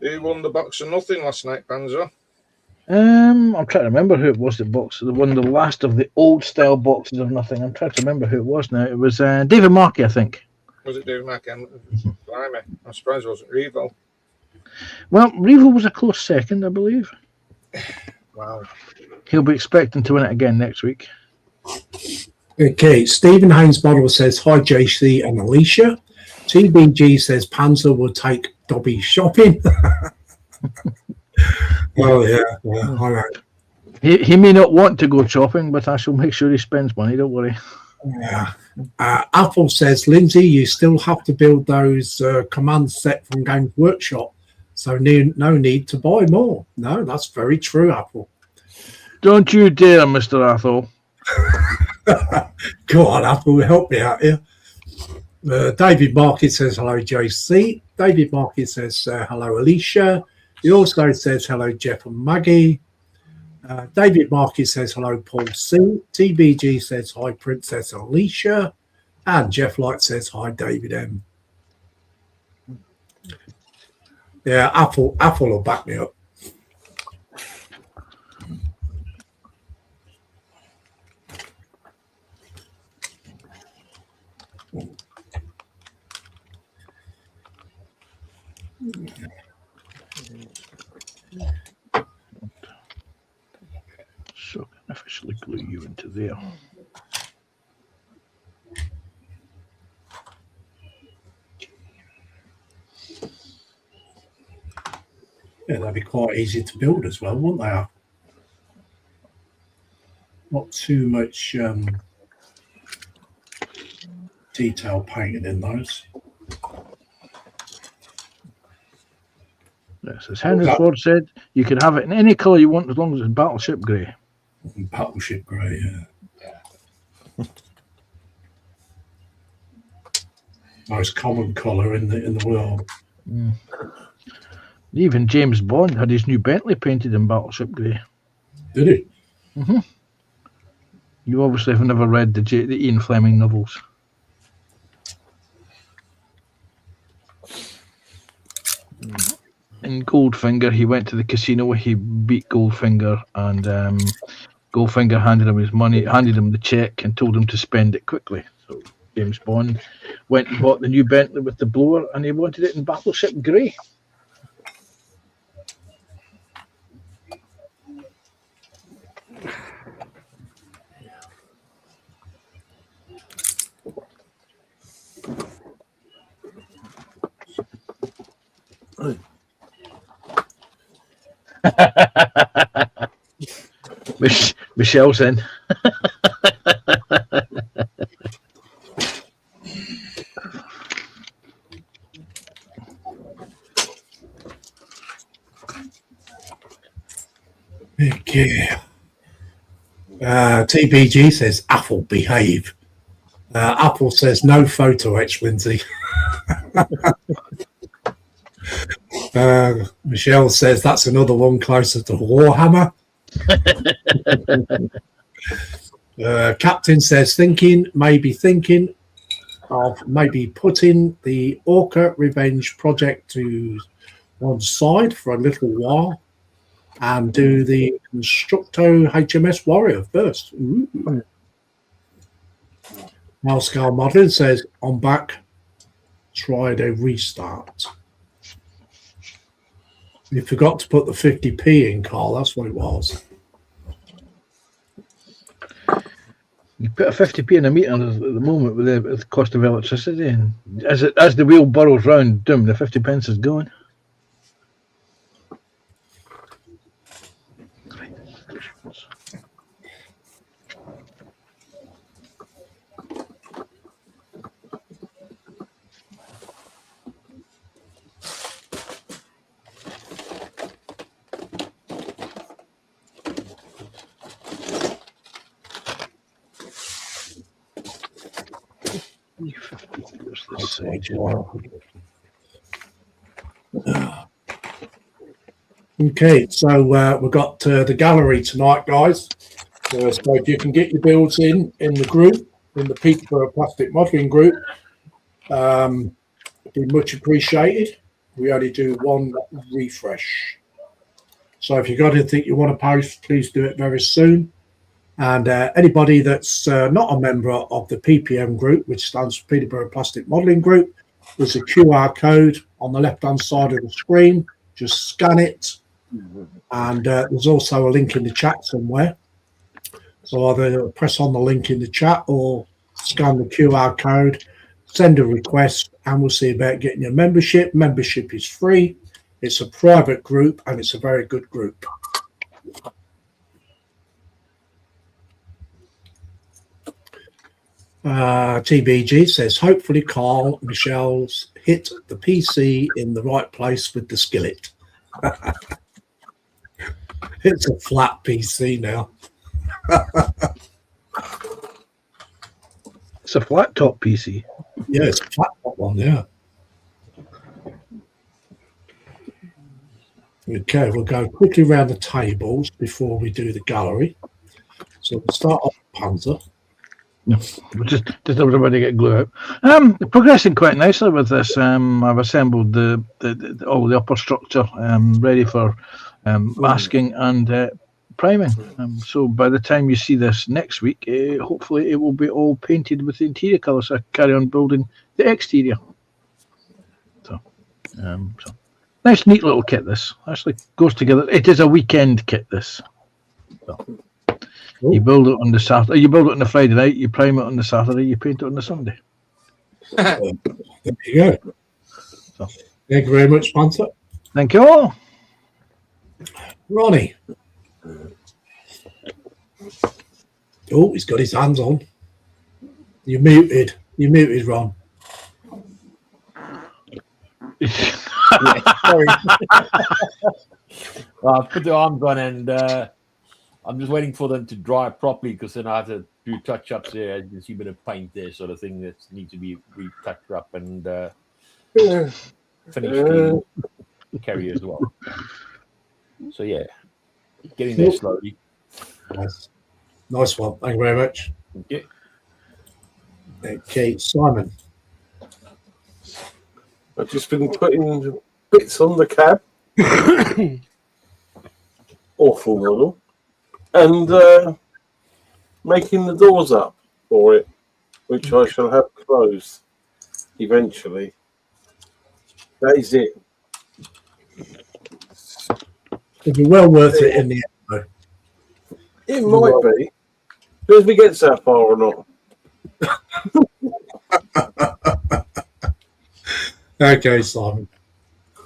Who won the box of nothing last night, Panzer? I'm trying to remember who it was that box. The last of the old style boxes of nothing. I'm trying to remember who it was now. It was David Markey, I think. Was it David Mack? Blimey, I'm surprised it wasn't Revo. Well, Revo was a close second, I believe. Wow. He'll be expecting to win it again next week. Okay, Stephen Haynes Bottle says, hi, JC and Alicia. TBG says, Panzer will take Dobby shopping. Well, yeah, all right. He may not want to go shopping, but I shall make sure he spends money, don't worry. Yeah. Apple says, Lindsay, you still have to build those commands set from Games Workshop, so no need to buy more. No, that's very true, Apple. Don't you dare, Mr. Athol. Go on, Apple, help me out here. David Market says, hello, JC. David Market says, hello, Alicia. He also says, hello, Jeff and Maggie. David Markey says, hello, Paul C. TBG says, hi, Princess Alicia. And Jeff Light says, hi, David M. Yeah, Apple will back me up. So can I officially glue you into there. Yeah, that'd be quite easy to build as well, wouldn't they? Not too much detail painted in those. Yes, as Henry Ford said, you can have it in any colour you want as long as it's battleship grey. Battleship grey, yeah. Most common colour in the world. Mm. Even James Bond had his new Bentley painted in Battleship Grey. Did he? You obviously have never read the Ian Fleming novels. In Goldfinger, he went to the casino. He beat Goldfinger, and Goldfinger handed him his money, handed him the check, and told him to spend it quickly. So James Bond went and bought the new Bentley with the blower, and he wanted it in Battleship Grey. Michelle's in. Okay. TBG says Apple behave. Apple says no photo etch, Lindsay. Michelle says that's another one closer to Warhammer. Captain says thinking of maybe putting the Orca Revenge project to one side for a little while and do the Constructo HMS Warrior first. Malscal Modeling says on back, tried a restart. You forgot to put the 50p in, Carl. That's what it was. You put a 50p in a meter at the moment with the cost of electricity, and as the wheel burrows round, the 50 pence is going. Okay, so we've got the gallery tonight, guys. So if you can get your builds in the group, in the Peterborough Plastic Modelling group, it'd be much appreciated. We only do one refresh. So if you've got anything you want to post, please do it very soon. And anybody that's not a member of the PPM group, which stands for Peterborough Plastic Modelling Group, there's a QR code on the left-hand side of the screen. Just scan it. And there's also a link in the chat somewhere. So either press on the link in the chat or scan the QR code, send a request, and we'll see about getting your membership. Membership is free. It's a private group, and it's a very good group. TBG says, hopefully Carl Michelle's hit the PC in the right place with the skillet. It's a flat PC now. It's a flat top PC. Yeah, it's a flat top one, yeah. Okay, we'll go quickly around the tables before we do the gallery. So we'll start off with Panzer. No, just everybody get glue out. Progressing quite nicely with this. I've assembled all the upper structure ready for masking and priming. So by the time you see this next week, hopefully it will be all painted with the interior colour. So I carry on building the exterior. So nice, neat little kit. This actually goes together. It is a weekend kit. This. So. You build it on the Saturday. You build it on the Friday night. You prime it on the Saturday. You paint it on the Sunday. There you go. So. Thank you very much, Panzer. Thank you all. Ronnie. Oh, he's got his hands on. You're muted. You're muted, Ron. Sorry. Well, I put the arms on and I'm just waiting for them to dry properly because then I have to do touch-ups there. As you can see, a bit of paint there, sort of thing that needs to be retouched up and finished. carry as well. So yeah, getting there slowly. Nice one. Thank you very much. Yeah. Okay, Simon. I've just been putting bits on the cab. Awful model. And making the doors up for it, which I shall have closed eventually. That is it. It'll be well worth it in the end. It might be. As we get that far or not. Okay, Simon.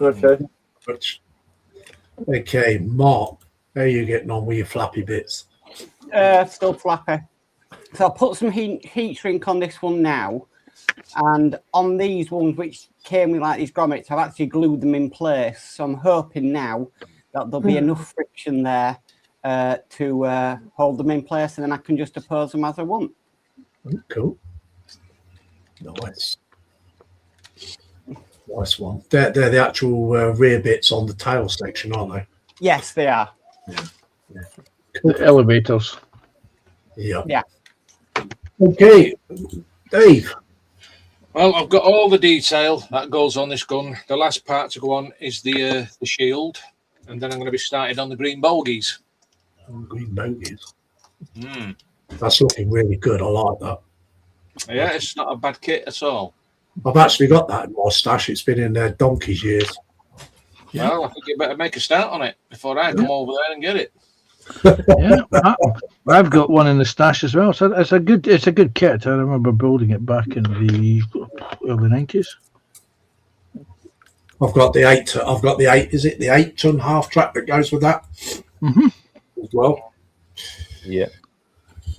Okay. Okay, Mark. How are you getting on with your flappy bits? Still flappy. So I'll put some heat shrink on this one now. And on these ones, which came with like these grommets, I've actually glued them in place. So I'm hoping now that there'll be enough friction there to hold them in place, and then I can just oppose them as I want. Cool. Nice. Nice one. They're the actual rear bits on the tail section, aren't they? Yes, they are. Cool. The elevators. Yeah. Yeah. Okay, Dave. Well, I've got all the detail that goes on this gun. The last part to go on is the shield, and then I'm going to be started on the green bogies. Green bogies. Mm. That's looking really good. I like that. Yeah, it's not a bad kit at all. I've actually got that in my stash. It's been in there donkey's years. Yeah. Well, I think you better make a start on it before I come over there and get it. Yeah, I've got one in the stash as well. So it's a good kit. I remember building it back in the early 90s. I've got the 8. Is it the 8-ton half track that goes with that as well? Yeah.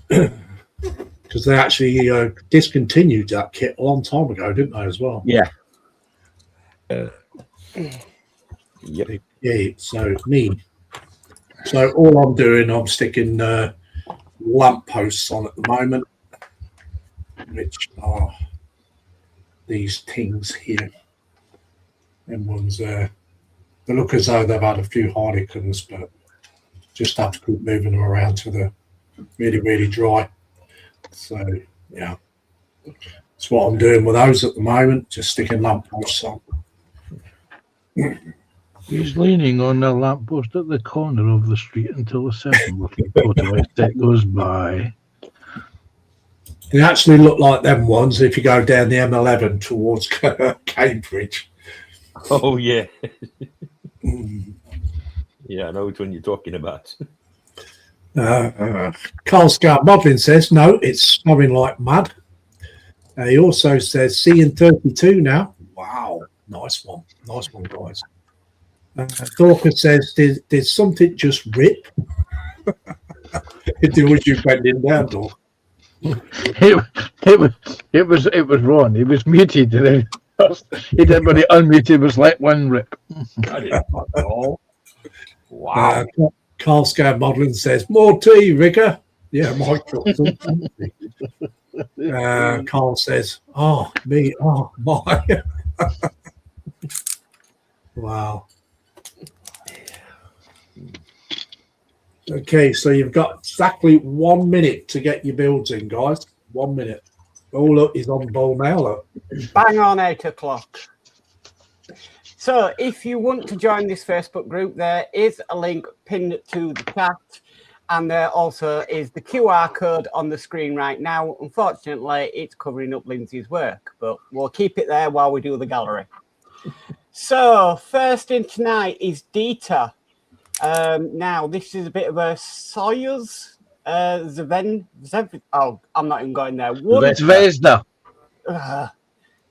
Because they actually discontinued that kit a long time ago, didn't they? As well. Yeah. Yep. Yeah. So me. So all I'm doing, I'm sticking lamp posts on at the moment, which are these things here. And ones they look as though they've had a few Heinekens, but just have to keep moving them around to the really dry. So yeah, that's what I'm doing with those at the moment. Just sticking lamp posts on. He's leaning on the lamppost at the corner of the street until the second-looking motorized set goes by. They actually look like them ones if you go down the M11 towards Cambridge. Oh yeah. Yeah, I know which one you're talking about. Carl Scout Modelling says, no, it's snowing like mad. He also says, seeing 32 now. Wow, nice one. Nice one, guys. Dorcas says, did something just rip? Was you bending down, Dorcas? It was wrong. It was muted. And then he did when he unmuted. It was like one rip. I didn't know. Wow. Carl Scout Modelling says, more tea, Ricker. Yeah, Mike. Carl says, oh, me, oh, my. Wow. Okay, so you've got exactly 1 minute to get your builds in, guys. 1 minute. Oh, look, he's on ball now, look. Bang on 8 o'clock. So if you want to join this Facebook group, there is a link pinned to the chat. And there also is the QR code on the screen right now. Unfortunately, it's covering up Lindsay's work, but we'll keep it there while we do the gallery. So first in tonight is Dieter. Now, this is a bit of a Soyuz oh, I'm not even going there. Zvezda.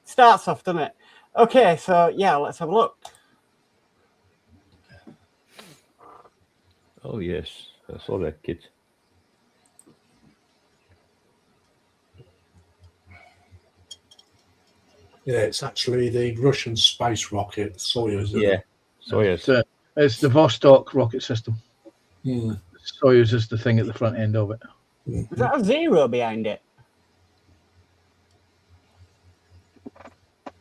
Starts off, doesn't it? Okay, so yeah, let's have a look. Oh yes, I saw that kit. Yeah, it's actually the Russian space rocket, Soyuz. isn't Yeah. it? So yes. It's the Vostok rocket system. Hmm. Soyuz is the thing at the front end of it. Is that a 0 behind it?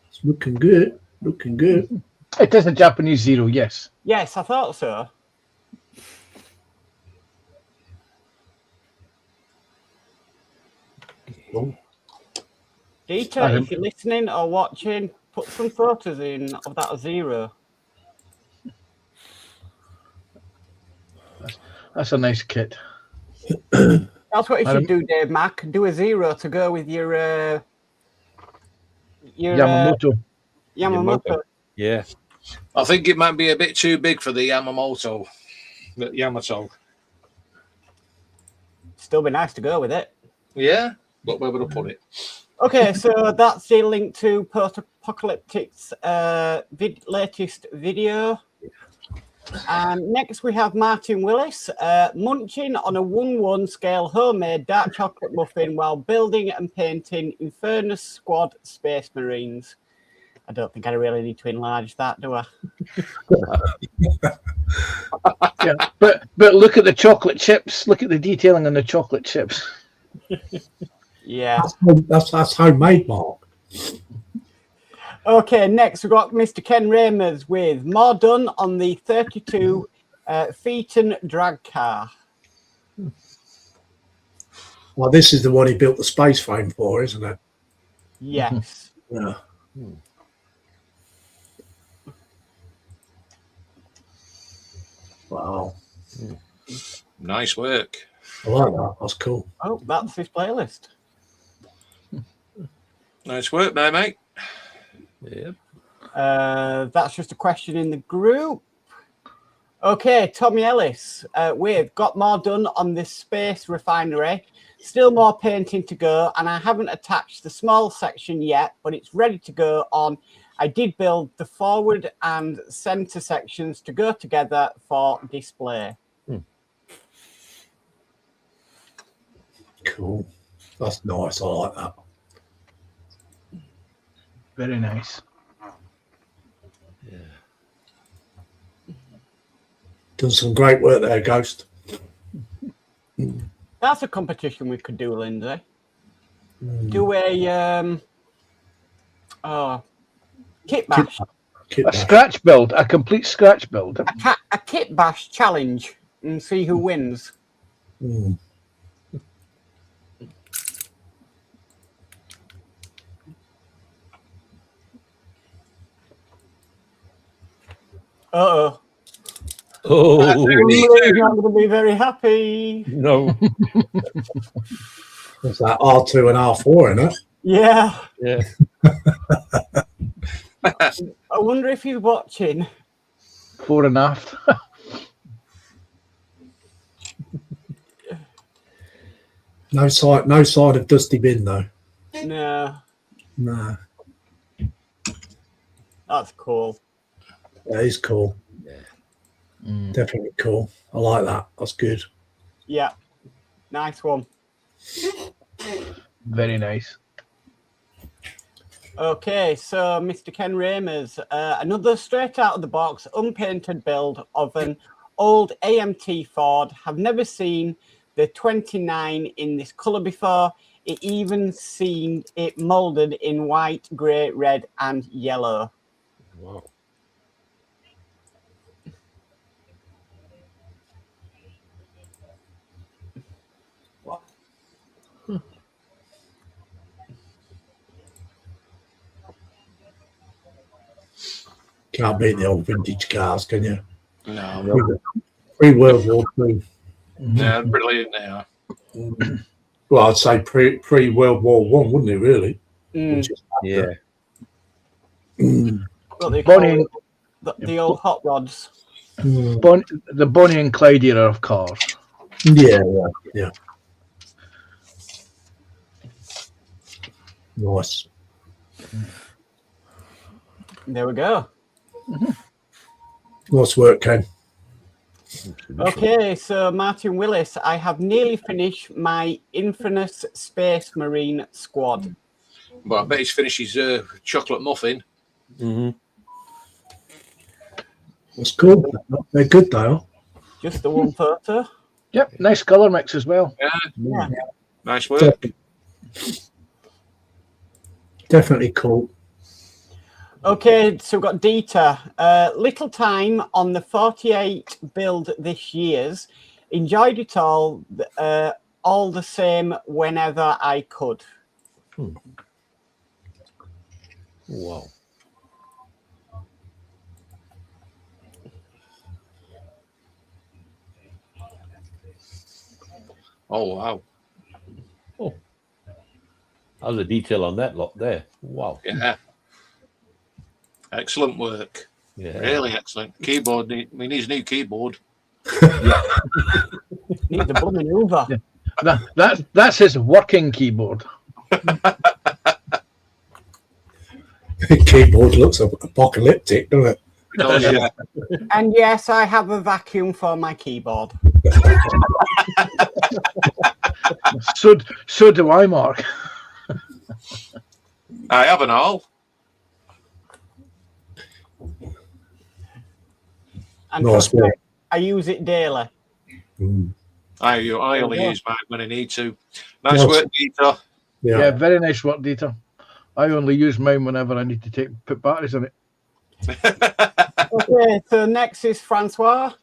It's looking good. Looking good. It is a Japanese Zero, yes. Yes, I thought so. Oh, Dieter, Adam. if you're listening or watching, put some photos in of that Zero. That's a nice kit. That's what you Adam. should do, Dave Mack. Do a Zero to go with your Yamamoto. Yamamoto. Yeah. I think it might be a bit too big for the Yamamoto. The Yamato. Still be nice to go with it. Yeah, but where would I put it? Okay, so that's the link to Post-Apocalyptic's latest video. And next we have Martin Willis munching on a 1-1 scale homemade dark chocolate muffin while building and painting Infernus Squad Space Marines. I don't think I really need to enlarge that, do I? Yeah, but look at the chocolate chips. Look at the detailing on the chocolate chips. Yeah. that's homemade, Mark. Okay, next we've got Mr. Ken Ramers with more done on the 32 Phaeton drag car. Well, this is the one he built the space frame for, isn't it? Yes. Yeah. Wow. Nice work. I like that. That's cool. Oh, that's his playlist. Nice work there, mate. Yeah. That's just a question in the group. Okay, Tommy Ellis with got more done on this space refinery. Still more painting to go, and I haven't attached the small section yet, but it's ready to go on. I did build the forward and center sections to go together for display. Cool. That's nice. I like that. Very nice. Done some great work there, Ghost. That's a competition we could do, Lindsay. Do a kit bash, Kit A bash. scratch build, a complete scratch build. a kit bash challenge, and see who wins. Mm. Uh-oh. Oh He's not going to be very happy. no. What's that? R2 and R4 in it? Yeah. Yeah. I wonder if he's watching. Fore and aft. No sign of Dusty Bin though. No, No. that's cool. That is cool. Definitely cool. I like that. That's good. Yeah. Nice one. Very nice. Okay, so Mr. Ken Ramers, another straight out of the box, unpainted build of an old AMT Ford. Have never seen the 29 in this colour before. It even seen it moulded in white, grey, red, and yellow. Wow. Can't beat the old vintage cars, can you? No, Pre-World War II. no, brilliant now. Well, I'd say pre-World War One, wouldn't it, really? Mm. Just Yeah. What they call Bonnie, the old hot rods. the Bonnie and Clyde era of cars. Yeah. Nice. There we go. Nice work, Ken. Okay, so Martin Willis, I have nearly finished my Infernus Space Marine squad. Well, I bet he's finished his chocolate muffin. Mm-hmm. That's cool. They're good, though. Just the one photo. Yep, nice colour mix as well. Yeah. Nice work. Definitely cool. Okay, so we've got Dieter. Little time on the 48 build this year's. Enjoyed it all the same whenever I could. Wow. Oh, wow. How's the detail on that lot there? Wow. Yeah. Excellent work. Yeah. Really excellent. Keyboard. We need a new keyboard. Need the blooming Hoover. That's his working keyboard. Keyboard looks apocalyptic, doesn't it? Oh, yeah. And yes, I have a vacuum for my keyboard. So do I, Mark. I have an all. And Nice trust me, work. I use it daily. Mm. I only use mine when I need to. Nice Nice. work, Peter. Yeah, very nice work, Dieter. I only use mine whenever I need to put batteries on it. Okay, so next is Francois.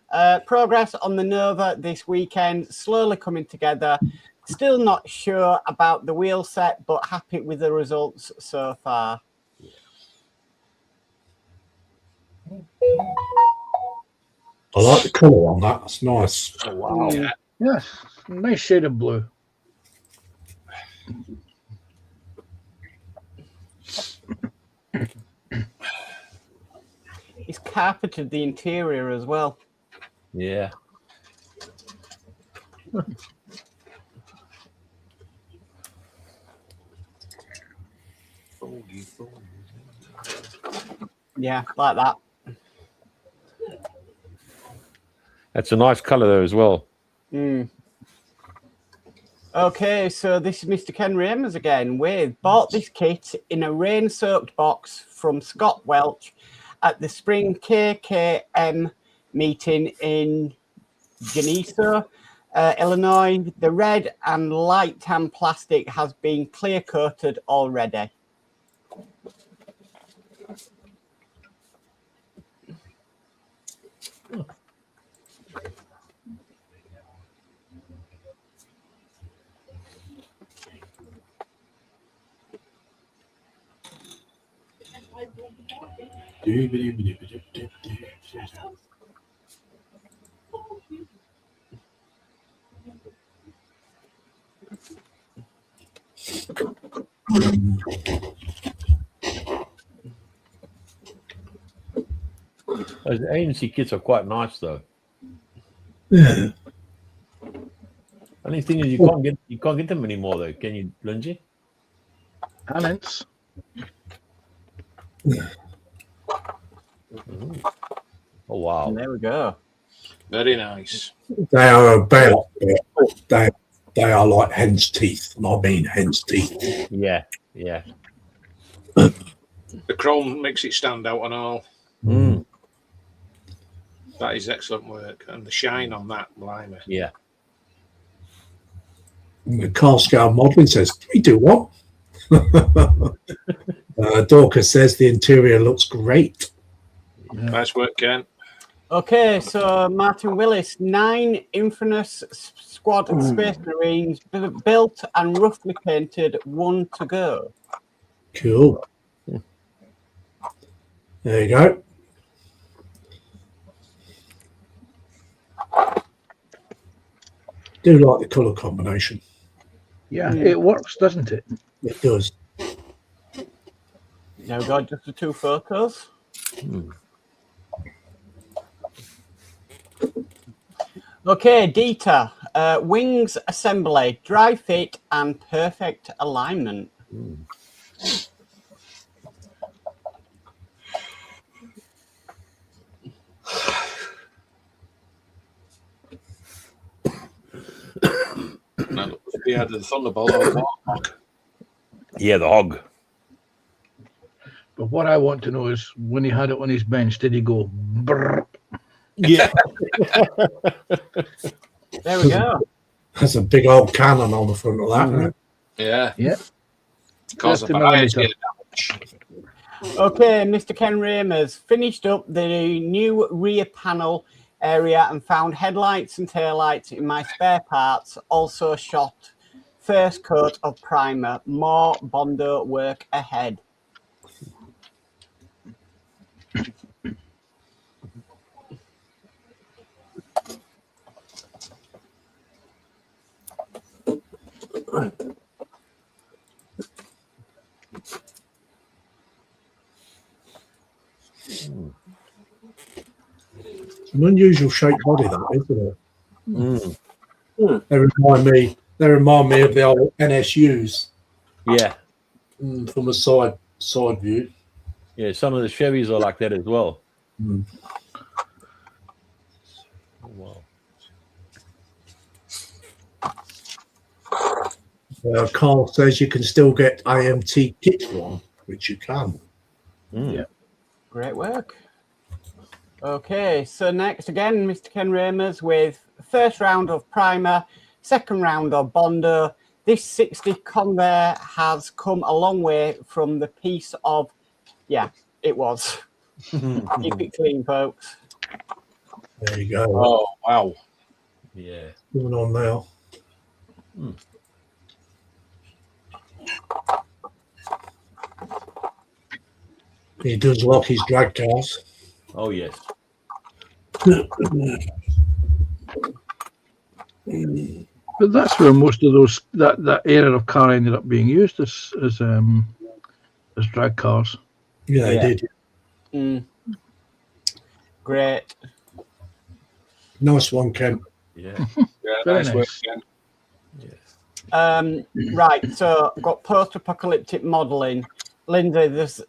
Progress on the Nova this weekend, slowly coming together. Still not sure about the wheel set, but happy with the results so far. I like the colour on that. That's nice. Oh, wow. Yeah. Yes, nice shade of blue. He's carpeted the interior as well. Yeah. Yeah, like that. That's a nice colour there as well. Mm. Okay, so this is Mr. Ken Ramers again with bought this kit in a rain-soaked box from Scott Welch at the spring KKM meeting in Geneseo, Illinois. The red and light tan plastic has been clear-coated already. Those ANC kits are quite nice, though. Yeah. Only thing is you can't get them anymore, though. Can you, Lindsay? Annance. Oh wow! And there we go. Very nice. They are about they are like hen's teeth, and I mean hen's teeth. Yeah, yeah. The chrome makes it stand out and all. Mm. That is excellent work. And the shine on that, blimey. Yeah. And the car scale modelling says, we do what? Dorcas says the interior looks great. Nice work, Ken. Okay, so Martin Willis, 9 Infamous Squad Space Marines built and roughly painted, 1 to go. Cool. There you go. Do like the colour combination. Yeah, it works, doesn't it? It does. Now we got just the 2 photos. Okay, Dieter, wings assembly, dry fit and perfect alignment. We had the Thunderbolt or the Warhawk. Yeah, the hog. But what I want to know is when he had it on his bench, did he go brrr? Yeah. There we go. There's a big old cannon on the front of that. Isn't it? Yeah. Yeah. Cause of 30 highest millimeter. damage. Okay, Mr. Ken Ramers finished up the new rear panel area and found headlights and taillights in my spare parts. Also shot first coat of primer. More Bondo work ahead. It's an unusual shaped body, that, isn't it? Mm. They remind me of the old NSUs Yeah, from a side view. yeah. Some of the Chevys are like that as well. Mm. Oh, wow. Carl says you can still get AMT kit for 'em, which you can. Mm. Yeah. Great work. Okay, so next again, Mr. Ken Ramers with first round of primer, second round of Bondo. This 60 conveyor has come a long way from the piece of, yeah, it was. Keep it clean, folks. There you go. Oh, wow. Yeah. Going on now. He does like his drag cars. Oh yes. But that's where most of those that area of car ended up being used as drag cars. Yeah, Yeah. he did. Mm. Great. Nice one, Ken. Yeah. Yeah, Very nice nice. work, Ken. Right, so I've got post-apocalyptic modelling. Linda, there's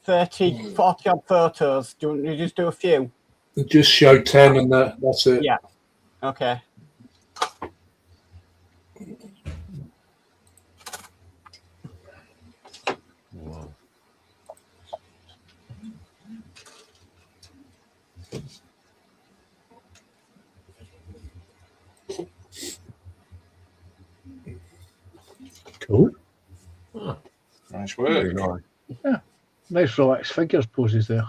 30, 40 odd photos. Do you want to just do a few? Just show 10 and that's it. Yeah. Okay. Wow. Cool. Nice Very work. nice. Nice relaxed figures poses there.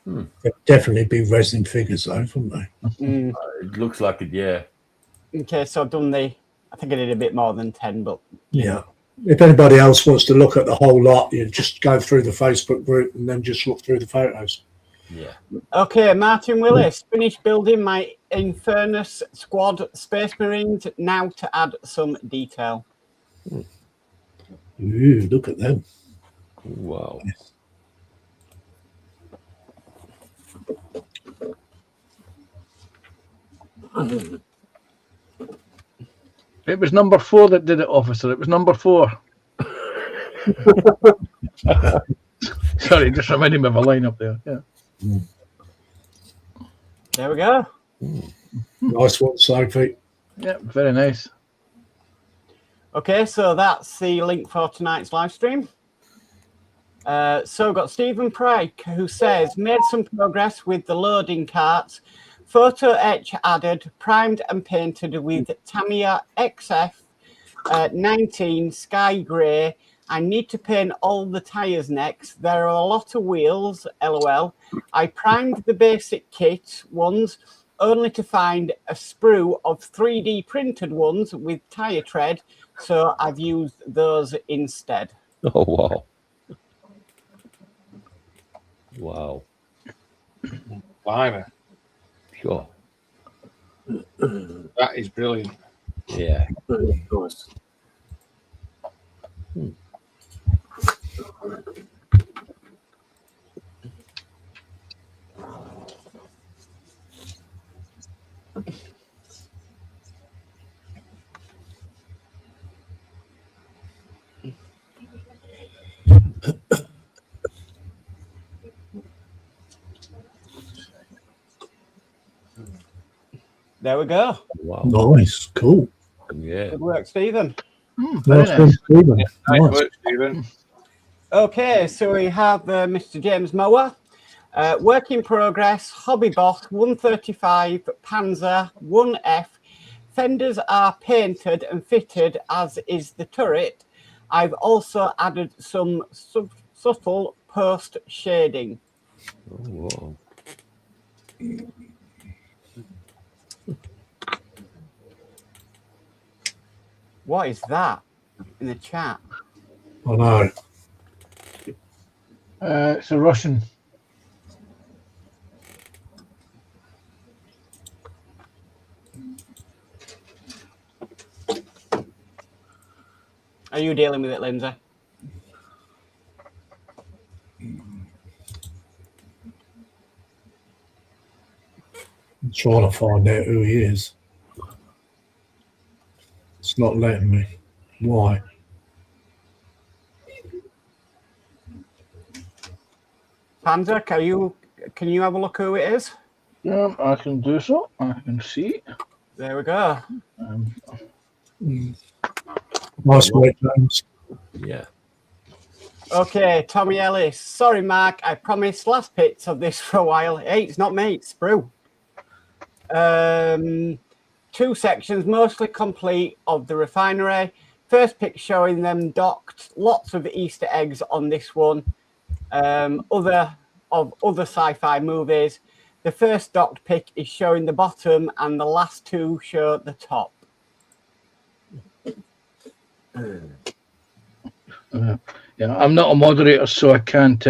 They'd definitely be resin figures, though, wouldn't they? Mm. It looks like it. Yeah. Okay, so I've done I think I did a bit more than 10, but Yeah. If anybody else wants to look at the whole lot, you just go through the Facebook group and then just look through the photos. Yeah. okay, Martin Willis, finished building my Infernus Squad Space Marines, now to add some detail. Ooh, look at them. Wow. It was number 4 that did it, officer. It was number 4. Sorry, just reminded me of a line up there. Yeah. There we go. Nice one, Sophie. Yeah, very nice. Okay, so that's the link for tonight's live stream. So we've got Stephen Pryke, who says, made some progress with the loading carts. Photo etch added, primed and painted with Tamiya XF 19 Sky Grey. I need to paint all the tyres next. There are a lot of wheels, LOL. I primed the basic kit ones, only to find a sprue of 3D printed ones with tyre tread, so I've used those instead. Oh wow. Wow. Blimey. Sure. That is brilliant. Yeah. Nice. There we go. Wow. Nice. Cool. Yeah. Good work, Stephen. Very Nice one, nice. Stephen. Nice Nice. work, Stephen. Okay, so we have Mr. James Mower. Work in progress, Hobby Boss 135 Panzer 1F fenders are painted and fitted, as is the turret. I've also added some subtle post shading. Oh, wow. What is that in the chat? I know. It's a Russian. Are you dealing with it, Lindsay? I'm trying to find out who he is. It's not letting me. Why? Panzer, can you have a look who it is? I can do so. I can see. There we go. Nice work, James. Yeah. Okay, Tommy Ellis. Sorry, Mark. I promised last bits of this for a while. Hey, it's not me, it's Sprue. 2 sections, mostly complete, of the refinery. First pic showing them docked. Lots of Easter eggs on this one. Other sci-fi movies. The first docked pic is showing the bottom, and the last 2 show the top. Yeah, I'm not a moderator, so I can't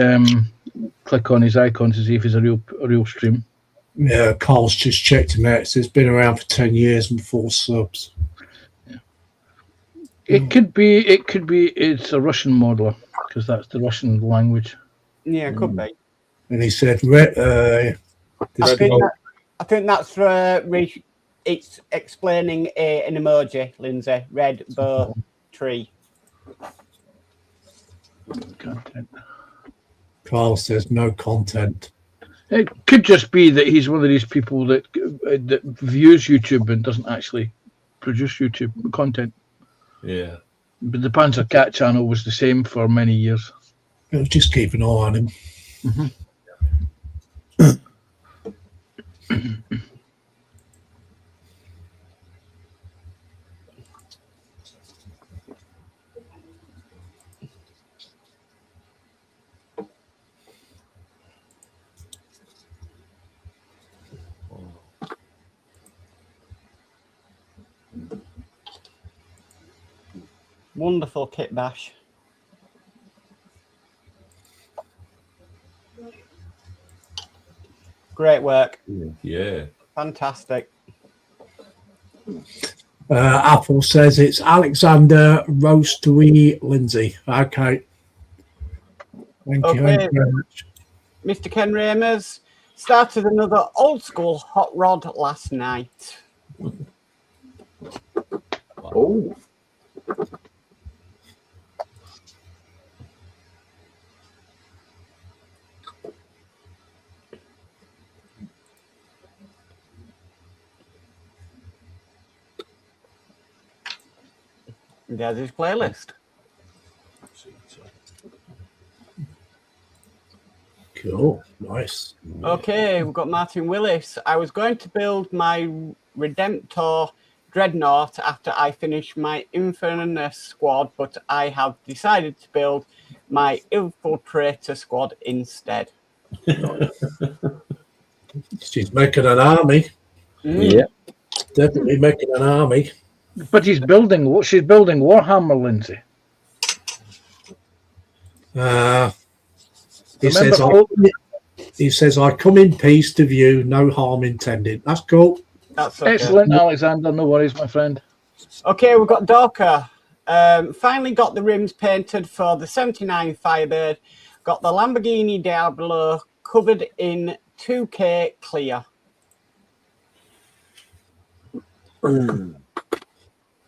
click on his icon to see if he's a real stream. Yeah, Carl's just checked him out. It says been around for 10 years and 4 subs. It could be. It's a Russian modeler because that's the Russian language. Yeah, it could be. And he said, I think that's it's explaining an emoji, Lindsay. Red bow tree. Content. Carl says no content. It could just be that he's one of these people that views YouTube and doesn't actually produce YouTube content. Yeah. But the Panzer Cat channel was the same for many years. Just keep an eye on him. Mm-hmm. Wonderful kit bash. Great work. Yeah. Fantastic. Apple says it's Alexander Roastery Lindsay. Okay. Thank you Okay. very much. Mr. Ken Ramers started another old school hot rod last night. Oh, There's his playlist. Cool. Nice. Okay, we've got Martin Willis. I was going to build my Redemptor Dreadnought after I finish my Infernus squad, but I have decided to build my Infiltrator squad instead. She's making an army. Yeah. Definitely making an army. But she's building Warhammer, Lindsay. He says, I come in peace to view, no harm intended. That's cool. That's okay. Excellent, Alexander. No worries, my friend. Okay, we've got Dorker. Finally got the rims painted for the 79 Firebird. Got the Lamborghini Diablo covered in 2K clear.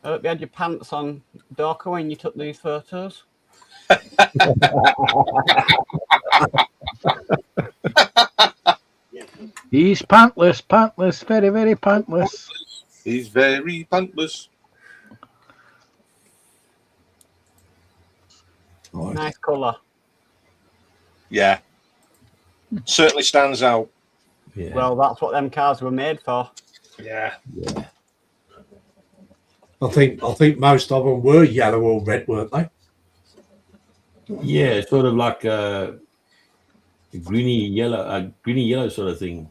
I hope you had your pants on, Dorker, when you took these photos. He's pantless, very, very pantless. He's very pantless. Nice colour. Yeah. Certainly stands out. Yeah. Well, that's what them cars were made for. Yeah. I think most of them were yellow or red, weren't they? Yeah, sort of like a greeny yellow sort of thing.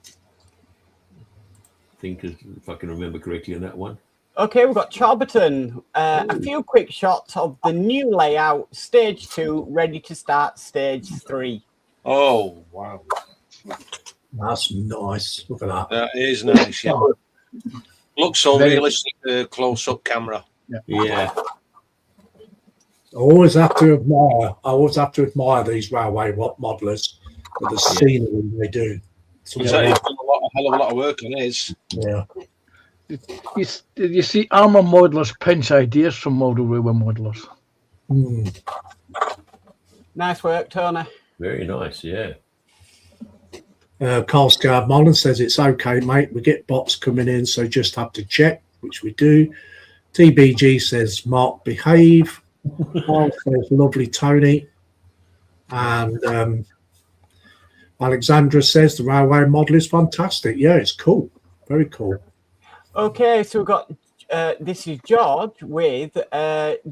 I think, if I can remember correctly on that one. Okay, we've got Charberton. A few quick shots of the new layout, stage 2, ready to start stage 3. Oh, wow. That's nice. Look at that. That is nice. Yeah. Looks so Very- realistic, close up camera. Yeah. I always have to admire these railway modelers for the scenery they do. So, He's done a hell of a lot of work on his. yeah. Did you see armour modelers pinch ideas from model railway modelers? Mm. Nice work, Tony. Very nice. Yeah. Carl Scard Mullen says it's okay, mate. We get bots coming in, so just have to check, which we do. TBG says Mark behave. Carl says lovely Tony. And Alexandra says the railway model is fantastic. Yeah, it's cool. Very cool. Okay, so we've got this is George with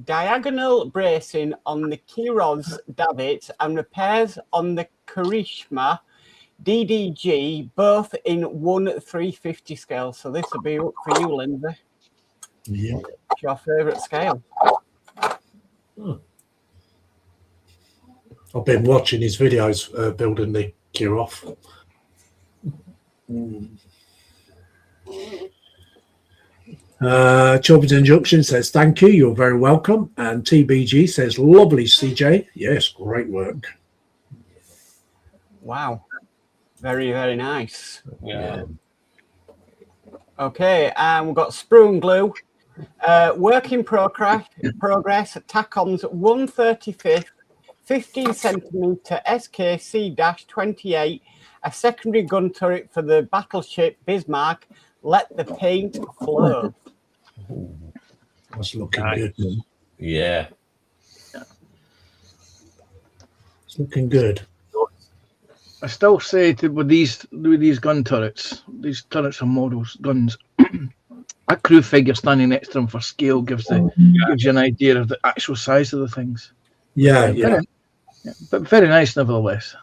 diagonal bracing on the Kiros davits and repairs on the Karishma DDG, both in 1/350 scale. So this will be up for you, Lindsay. Yeah. It's your favourite scale. I've been watching his videos building the Kirov. Chilverton Junction says thank you, you're very welcome. And TBG says lovely CJ. Yes, great work. Wow. Very, very nice. Yeah. Okay, and we've got Sprue and Glue. Work in progress, TACOM's 1/35th, 15 centimetre SKC-28, a secondary gun turret for the battleship Bismarck. Let the paint flow. That's looking Nice. good. Man. Yeah. It's looking good. I still say with these gun turrets, these turrets are models, guns. A crew figure standing next to them for scale gives you an idea of the actual size of the things. Yeah, But very nice nevertheless.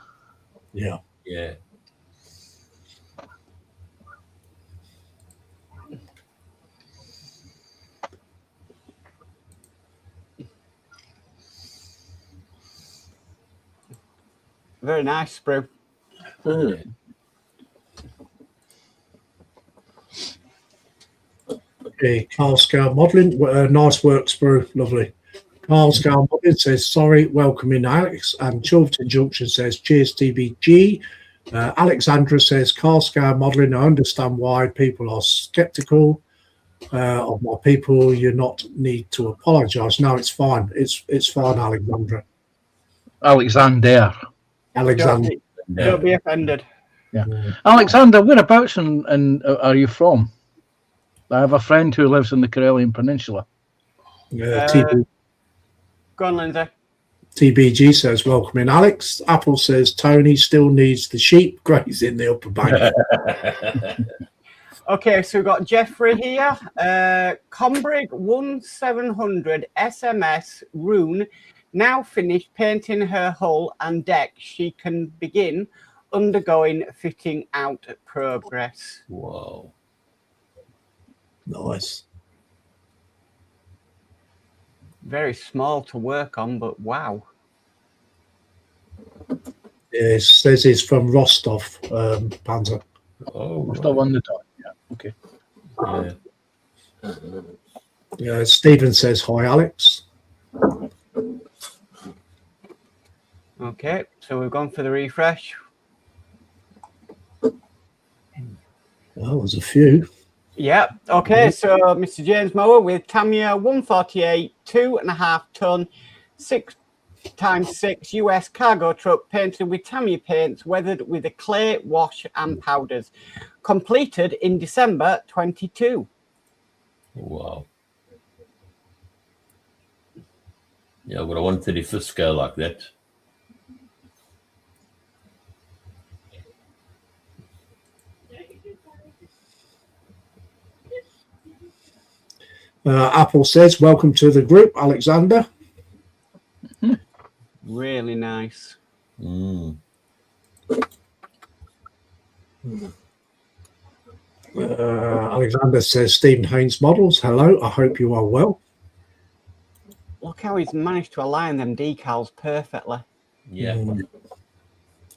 yeah. Yeah. Very nice, Sprue. Okay, Carl Scale Modelling. Nice work, Sprue. Lovely. Carl Scale Modelling says sorry, welcoming Alex. And Chilverton Junction says cheers, TBG. Alexandra says Carl Scale Modelling. I understand why people are skeptical of my people. You not need to apologise. No, it's fine. It's fine, Alexandra. Alexander. Alexandra. Don't be offended. Alexander, whereabouts and Uh, are you from? I have a friend who lives in the Karelian Peninsula. Go on, Lindsay. TBG says welcoming Alex. Apple says Tony still needs the sheep grazing the upper bank. Okay, so we've got Jeffrey here. Combrig 1700 SMS Rune now finished painting her hull and deck. She can begin undergoing fitting out progress. Whoa. Nice. Very small to work on, but wow. It says he's from Rostov, Panzer. Oh. Still on the top. Yeah. Okay. Yeah. Stephen says hi, Alex. Okay, so we've gone for the refresh. Well, there's a few. Yeah. Okay, so Mr. James Mower with Tamiya 148, 2.5 ton, 6x6 US cargo truck painted with Tamiya paints, weathered with a clay wash and powders. Completed in December 22. Wow. Yeah, I've got a 1/35th scale like that. Apple says, welcome to the group, Alexander. Really nice. Mm. Alexander says, Stephen Haynes Models, hello, I hope you are well. Look how he's managed to align them decals perfectly. Yeah.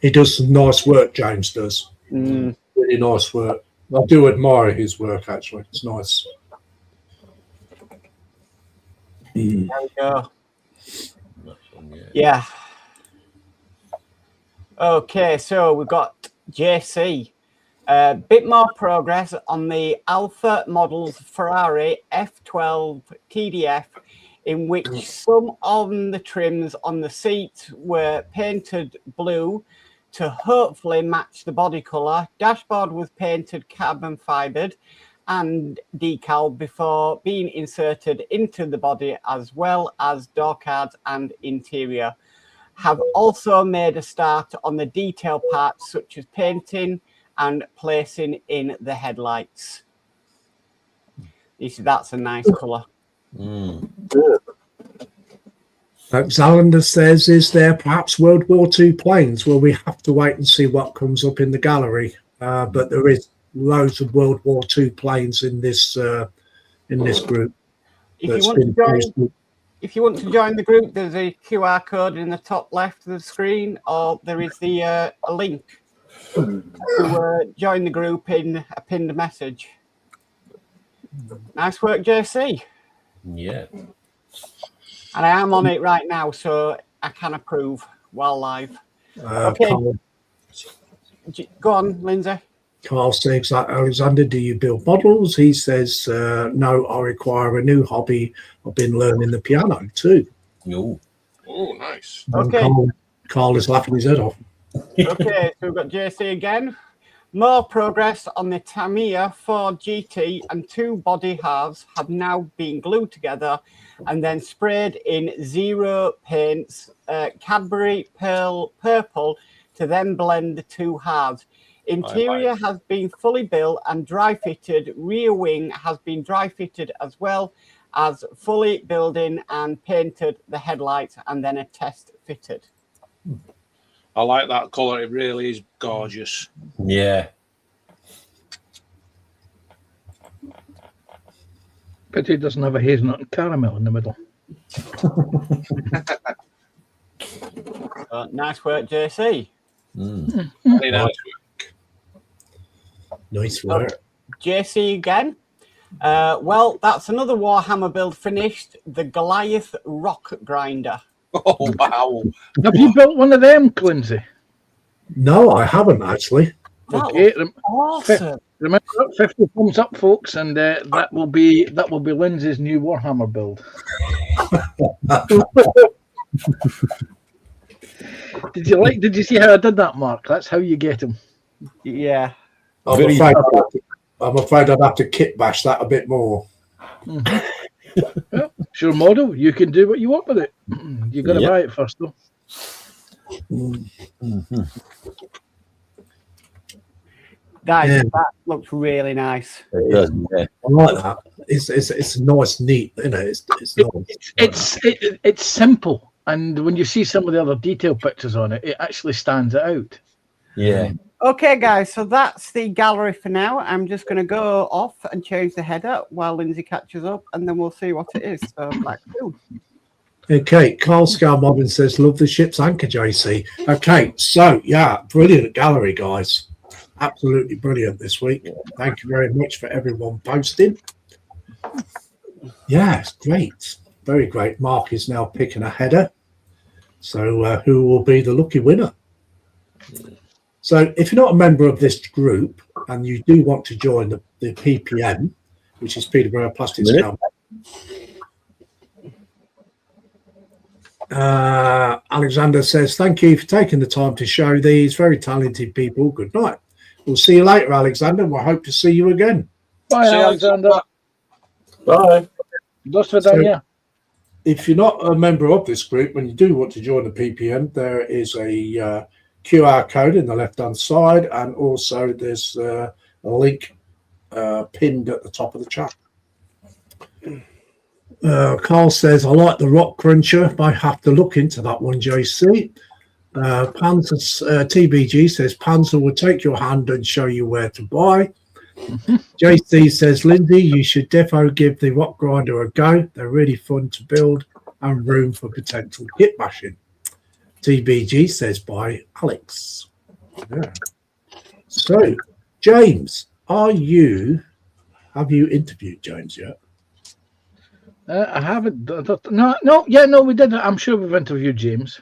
He does some nice work, James does. Mm. Really nice work. I do admire his work, actually. It's nice. There we go. Nice one, yeah. Yeah. Okay, so we've got JC. A bit more progress on the Alpha Models Ferrari F12 TDF, in which some of the trims on the seats were painted blue to hopefully match the body colour. Dashboard was painted carbon fibred and decal before being inserted into the body, as well as door cards and interior. Have also made a start on the detail parts such as painting and placing in the headlights. That's a nice colour. Mm. Zalander says, is there perhaps World War II planes? Well, we have to wait and see what comes up in the gallery. But there is loads of World War II planes in this group. If you want to join the group, there's a QR code in the top left of the screen, or there is a link to join the group in a pinned message. Nice work, JC. Yeah. And I am on it right now, so I can approve while live. Okay. Go on, Lindsay. Carl says, Alexander, do you build models? He says, no, I require a new hobby. I've been learning the piano too. No. Oh, nice. Okay. Carl is laughing his head off. Okay, so we've got JC again. More progress on the Tamiya 4 GT, and two body halves have now been glued together and then sprayed in zero paints, Cadbury purple, to then blend the two halves. Interior has been fully built and dry fitted. Rear wing has been dry fitted, as well as fully building and painted the headlights, and then a test fitted. I like that colour. It really is gorgeous. Yeah. Pity it doesn't have a hazelnut and caramel in the middle. Nice work, JC. Mm. Very nice work. Nice work. JC again. Well, that's another Warhammer build finished. The Goliath Rock Grinder. Oh, wow. Have you built one of them, Lindsay? No, I haven't actually. That Okay, looks awesome. remember, 50 thumbs up, folks, and that will be Lindsay's new Warhammer build. Did you see how I did that, Mark? That's how you get him. Yeah. I'm afraid I'd have to kit bash that a bit more. Mm-hmm. Well, it's your model. You can do what you want with it. You got to buy it first, though. Mm-hmm. That looks really nice. It does, yeah. I like that. It's nice, neat, you know. It's simple, and when you see some of the other detail pictures on it, it actually stands out. Yeah. Okay, guys, so that's the gallery for now. I'm just going to go off and change the header while Lindsay catches up, and then we'll see what it is. So, Black Food. Okay, Carl Scarmodden says, love the ship's anchor, JC. Okay, so, yeah, brilliant gallery, guys. Absolutely brilliant this week. Thank you very much for everyone posting. Yeah, it's great. Very great. Mark is now picking a header. So who will be the lucky winner? So if you're not a member of this group and you do want to join the PPM, which is Peterborough Plastic Scale, Alexander says, thank you for taking the time to show these very talented people. Good night. We'll see you later, Alexander. We'll hope to see you again. Bye, See you, Alexander. Bye. Do Svidania. If you're not a member of this group and you do want to join the PPM, there is a QR code in the left-hand side, and also there's a link pinned at the top of the chat. Carl says, I like the Rock Cruncher. Might have to look into that one, JC. TBG says, Panzer will take your hand and show you where to buy. JC says, Lindsay, you should defo give the Rock Grinder a go. They're really fun to build and room for potential kit bashing. TBG says, by Alex. Yeah. So, James, have you interviewed James yet? I haven't. No, we did. I'm sure we've interviewed James.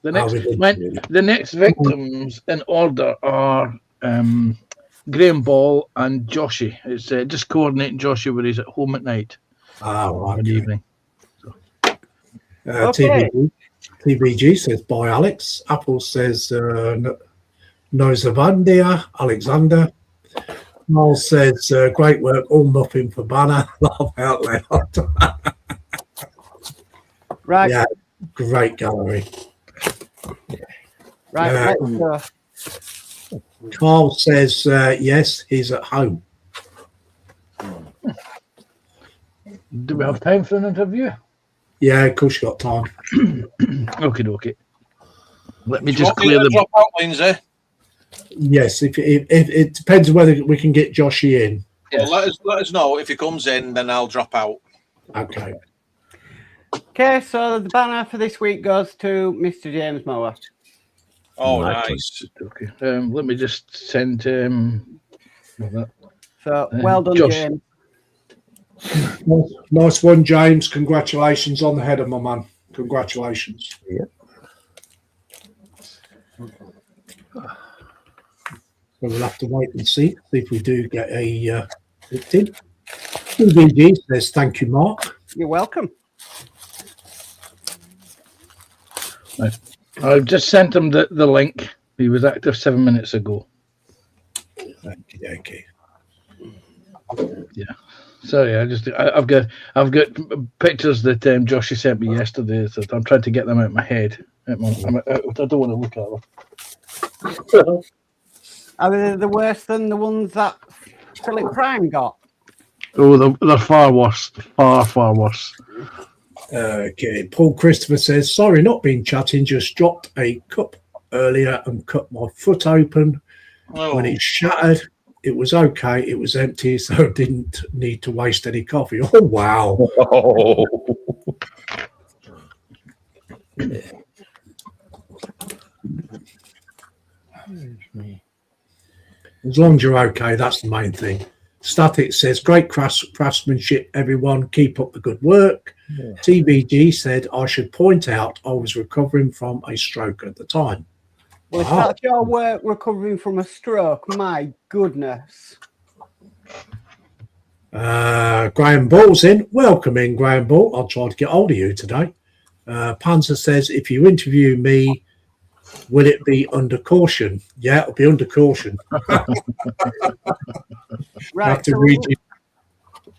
The next victims in order are Graham Ball and Joshy. It's just coordinating Joshy when he's at home at night. Right. Good evening. Okay. TBG says, by Alex. Apple says, Nozavandia, Alexander. Miles says, great work, all muffin for Banner. Laugh out loud. Right. Yeah, great gallery. Right. Carl says, yes, he's at home. Do we have time for an interview? Yeah, of course you got time. Okay. Let me Do you just want me clear to the. drop out, Lindsay? Yes, if it depends whether we can get Joshy in. Yes. Well, let us know if he comes in, then I'll drop out. Okay. Okay, so the banner for this week goes to Mr. James Moore. Oh, Nice. nice. Okay. Let me just send. That. So well done, Josh. James. Nice one, James. Congratulations on the header, my man. Congratulations. Yeah. So we'll have to wait and see if we do get a hooked in. TVG says, thank you, Mark. You're welcome. I've just sent him the link. He was active 7 minutes ago. Okay. Sorry, I've got pictures that Joshy sent me yesterday, so I'm trying to get them out of my head. I don't want to look at them. Are they worse than the ones that Philip Prime got? Oh, they're far worse. Far worse. Okay. Paul Christopher says, sorry, not being chatting, just dropped a cup earlier and cut my foot open. Oh, When it shattered, it was okay. It was empty, so I didn't need to waste any coffee. Oh, wow. Oh. As long as you're okay, that's the main thing. Static says, great craftsmanship, everyone. Keep up the good work. Yeah. TBG said, I should point out I was recovering from a stroke at the time. Well, if Wow. that's your work recovering from a stroke, my goodness. Graham Ball's in. Welcome in, Graham Ball. I'll try to get hold of you today. Panzer says, if you interview me, will it be under caution? Yeah, it'll be under caution. Right, Have to so read you.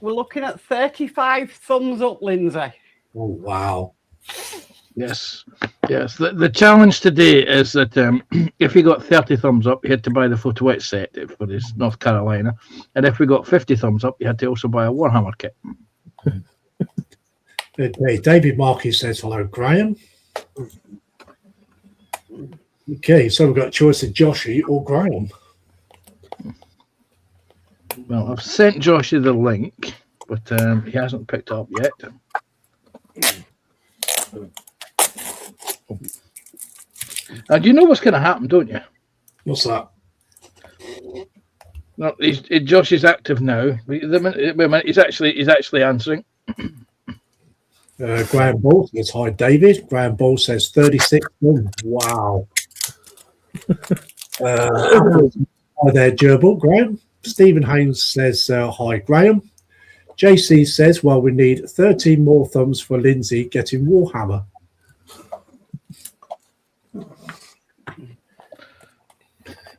we're looking at 35 thumbs up, Lindsay. Oh, wow. Yes. The challenge today is that if we got 30 thumbs up, you had to buy the Photo-Etch set for this North Carolina, and if we got 50 thumbs up, you had to also buy a Warhammer kit. Okay, David Markey says, hello, Graham. Okay, so we've got a choice of Joshy or Graham. Well, I've sent Joshy the link, but he hasn't picked it up yet. And you know what's going to happen, don't you? What's that? No, Josh is active now. Wait a minute, he's actually answering. Graham Ball says, hi, David. Graham Ball says 36. Oh, wow. Hi there, Gerbil, Graham. Stephen Haynes says, hi, Graham. JC says, well, we need 13 more thumbs for Lindsay getting Warhammer.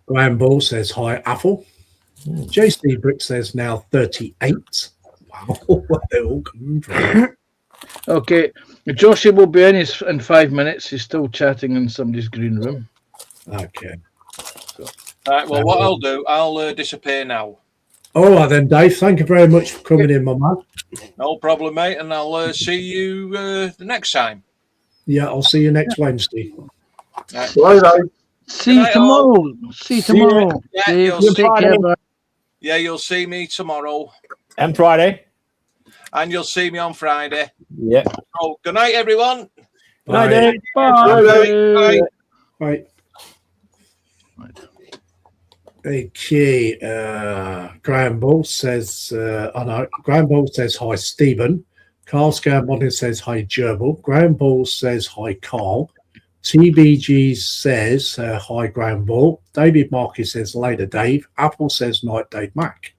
Graham Ball says, hi, Apple. JC Brick says, now 38. Wow, they're all coming from. Okay, Joshy will be in 5 minutes. He's still chatting in somebody's green room. Okay. right. Well, what I'll do, I'll disappear now. All right then, Dave. Thank you very much for coming in, my man. No problem, mate. And I'll see you the next time. Yeah, I'll see you next Wednesday. Right, right. See you night, all. tomorrow. See you See you. tomorrow. Yeah, Dave, you'll take care, bud. Yeah, you'll see me tomorrow, And Friday. and you'll see me on Friday. Yeah. Oh, good night, everyone. Good night, Bye. Dave. Bye. Bye. Right. Okay. Graham Ball says, Graham Ball says hi, Stephen. Carl Scarbonnet says hi, Gerbil. Graham Ball says hi, Carl. TBG says hi, Graham Ball. David Markey says later, Dave. Apple says night, Dave Mac.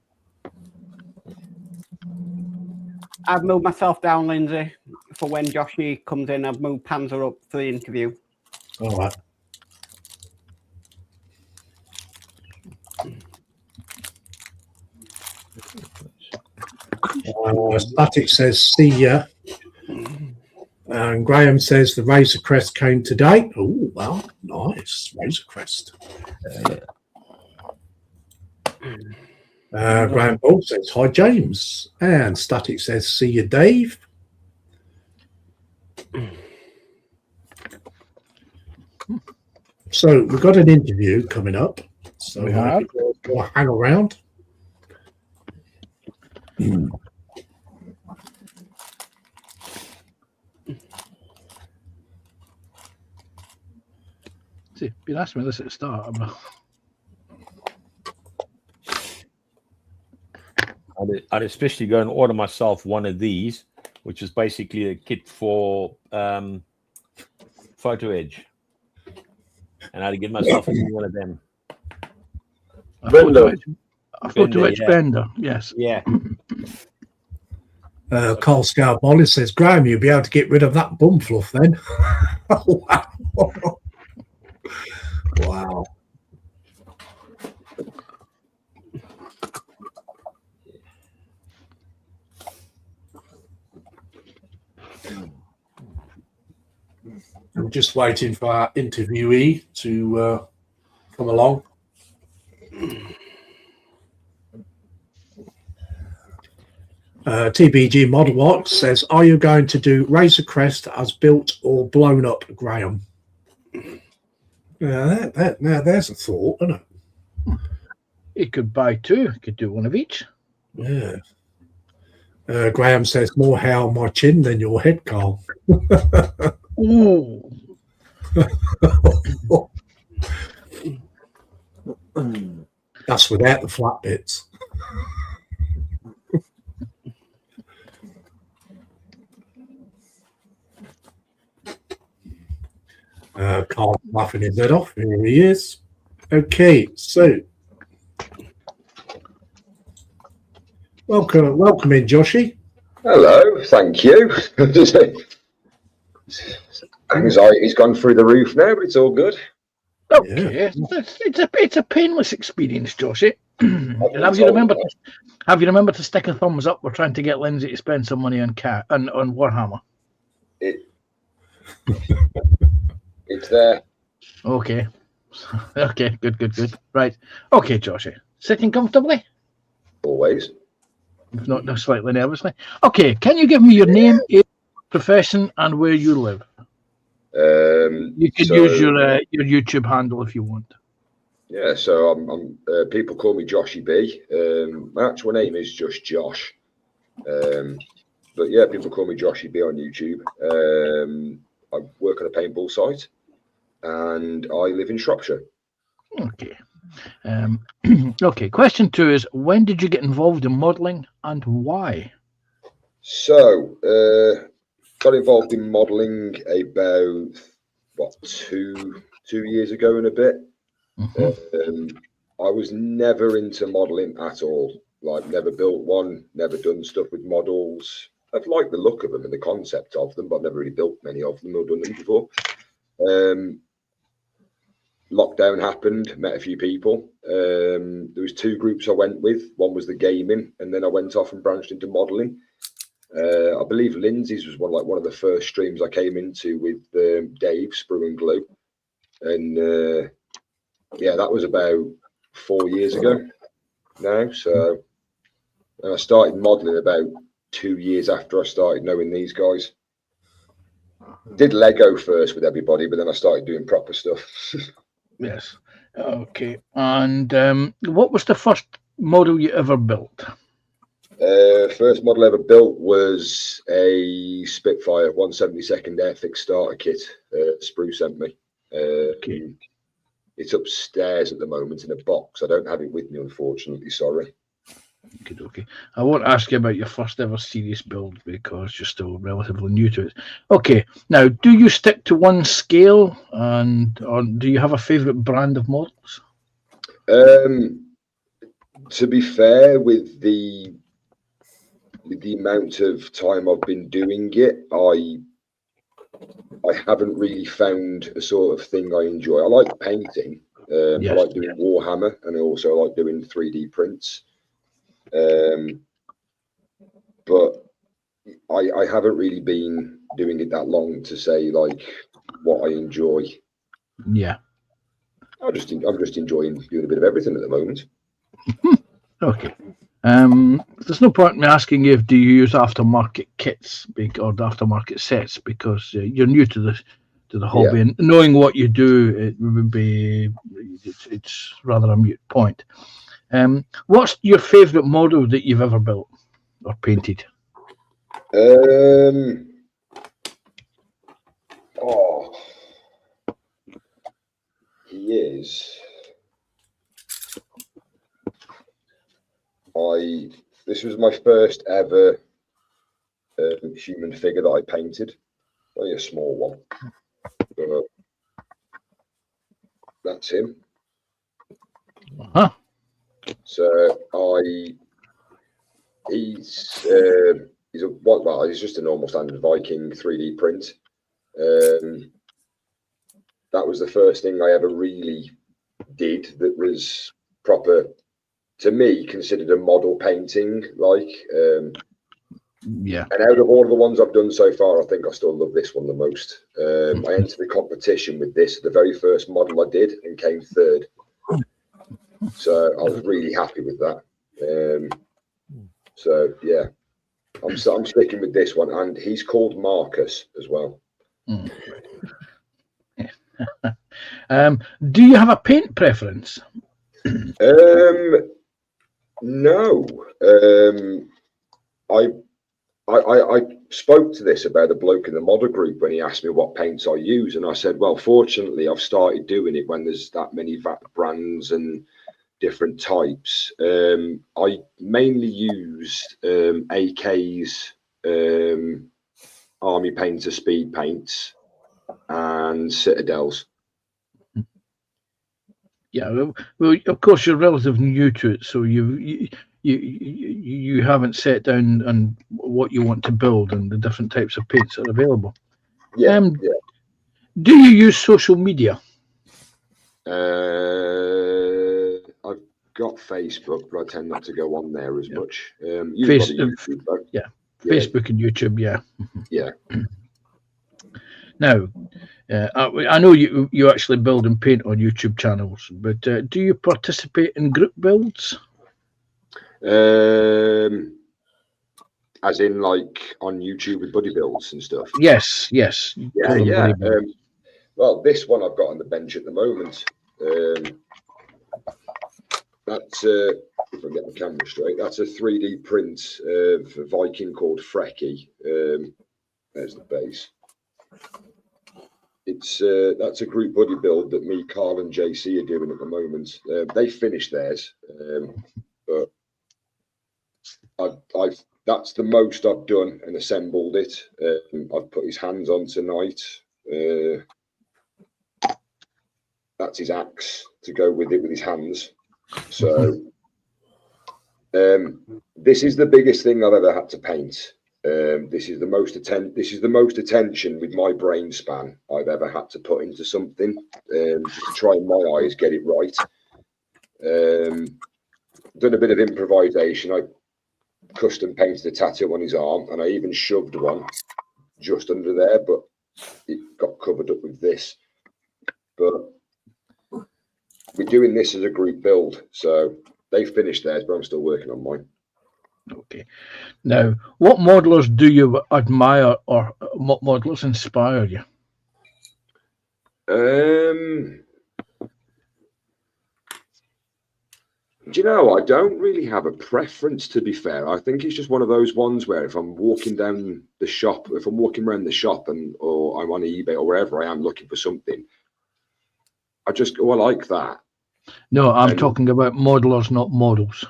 I've moved myself down, Lindsay, for when Joshy comes in. I've moved Panzer up for the interview. All right. Static says see ya. And Graham says the Razor Crest came today. Oh, well, nice. Razor Crest. Graham Ball says hi, James. And Static says see you, Dave. So we've got an interview coming up. So We have. we'll hang around. See, been asking me this at the start. I'd especially go and order myself one of these, which is basically a kit for Photo Edge. And I'd get myself one of them. Bender. A photo Bender, edge yeah. bender, yes. Yeah. Carl Scarbonnet says, Graham, you'll be able to get rid of that bum fluff then. Wow. Wow. I'm just waiting for our interviewee to come along. TBG Model Watch says, are you going to do Razor Crest as built or blown up, Graham? Now there's a thought, isn't it? You could buy two. You could do one of each. Yeah. Graham says, more hair on my chin than your head, Carl. Ooh. That's without the flat bits. Carl laughing his head off. Here he is. Okay, so welcome in, Joshy. Hello, thank you. Anxiety's gone through the roof now, but it's all good. Okay, it's a painless experience, Josie. And have you remembered to stick a thumbs up? We're trying to get Lindsay to spend some money on Warhammer. It's there. Okay. Okay, good. Right. Okay, Josie. Sitting comfortably? Always. If not slightly nervously. Okay, can you give me your name, age, profession, and where you live? You can use your YouTube handle if you want. Yeah, so I'm people call me Joshy B. My actual name is just Josh. But yeah, people call me Joshy B on YouTube. I work on a paintball site and I live in Shropshire. Okay. Okay, question 2 is, when did you get involved in modelling and why? So, got involved in modelling about two years ago and a bit. I was never into modelling at all. Like, never built one, never done stuff with models. I've liked the look of them and the concept of them, but I've never really built many of them or done them before. Lockdown happened, met a few people. There was 2 groups I went with. One was the gaming, and then I went off and branched into modelling. I believe Lindsay's was one of the first streams I came into with Dave, Sprue and Glue. And yeah, that was about 4 years ago now. So And I started modelling about 2 years after I started knowing these guys. Did Lego first with everybody, but then I started doing proper stuff. Yes. Okay. And what was the first model you ever built? First model ever built was a Spitfire 172nd Airfix starter kit. Sprue sent me. Okay. It's upstairs at the moment in a box. I don't have it with me, unfortunately. Sorry. Okay. I won't ask you about your first ever serious build because you're still relatively new to it. Okay. Now, do you stick to one scale, or do you have a favourite brand of models? To be fair, with the amount of time I've been doing it, I haven't really found a sort of thing I enjoy. I like painting. Yes. I like doing Warhammer, and I also like doing 3D prints. But I haven't really been doing it that long to say like what I enjoy. Yeah. I'm just enjoying doing a bit of everything at the moment. Okay. There's no point in me asking you if do you use aftermarket kits or the aftermarket sets because you're new to the hobby, and knowing what you do, it would be it's rather a mute point. What's your favourite model that you've ever built or painted? He is. This was my first ever human figure that I painted. Only a small one. But that's him. Huh. So he's just a normal standard Viking 3D print. That was the first thing I ever really did that was proper, to me, considered a model painting. Yeah. And out of all the ones I've done so far, I think I still love this one the most. I entered the competition with this, the very first model I did, and came third. So I was really happy with that. So yeah, I'm sticking with this one, and he's called Marcus as well. Do you have a paint preference? No. I spoke to this about a bloke in the model group when he asked me what paints I use, and I said, well, fortunately, I've started doing it when there's that many brands and different types. I mainly used AK's Army Painter speed paints and Citadels. Yeah, well, of course you're relatively new to it, so you haven't set down on what you want to build and the different types of paints that are available. Yeah. Do you use social media? I've got Facebook, but I tend not to go on there as much. Facebook and YouTube, yeah. Yeah. Now, I know you actually build and paint on YouTube channels, but do you participate in group builds? As in like on YouTube with buddy builds and stuff? Yes. Yeah. Well, this one I've got on the bench at the moment. That's if I get the camera straight, that's a 3D print of a Viking called Frecky. There's the base. That's a group buddy build that me, Carl, and JC are doing at the moment. They finished theirs, but that's the most I've done and assembled it. I've put his hands on tonight. That's his axe to go with it with his hands. So this is the biggest thing I've ever had to paint. This is the most attention with my brain span I've ever had to put into something to try in my eyes get it right. Done a bit of improvisation. I custom painted a tattoo on his arm, and I even shoved one just under there, but it got covered up with this. But we're doing this as a group build, so they finished theirs, but I'm still working on mine. Okay. Now, what modelers do you admire, or what modelers inspire you? Do you know, I don't really have a preference, to be fair. I think it's just one of those ones where if I'm walking down the shop, if I'm walking around the shop or I'm on eBay or wherever I am looking for something, I just go, I like that. No, I'm And- talking about modelers, not models.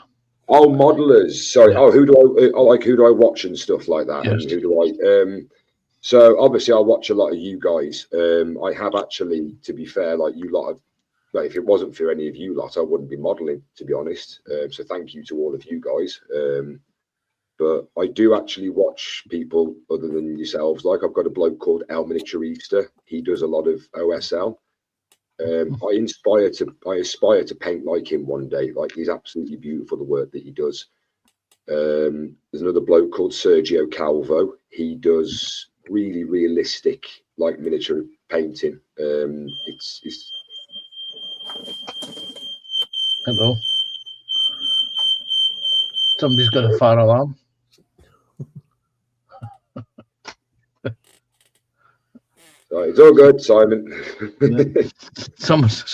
Oh, modelers. Sorry. Yeah. Oh, who do I watch and stuff like that? Yes. And who do I so obviously I watch a lot of you guys. I have actually, to be fair, like you lot of, like if it wasn't for any of you lot, I wouldn't be modeling, to be honest. So thank you to all of you guys. But I do actually watch people other than yourselves. Like I've got a bloke called El Miniature Easter. He does a lot of OSL. I aspire to paint like him one day. Like he's absolutely beautiful, the work that he does. There's another bloke called Sergio Calvo. He does really realistic, like miniature painting. It's Hello. Somebody's got a fire alarm. it's all good, Simon. Someone's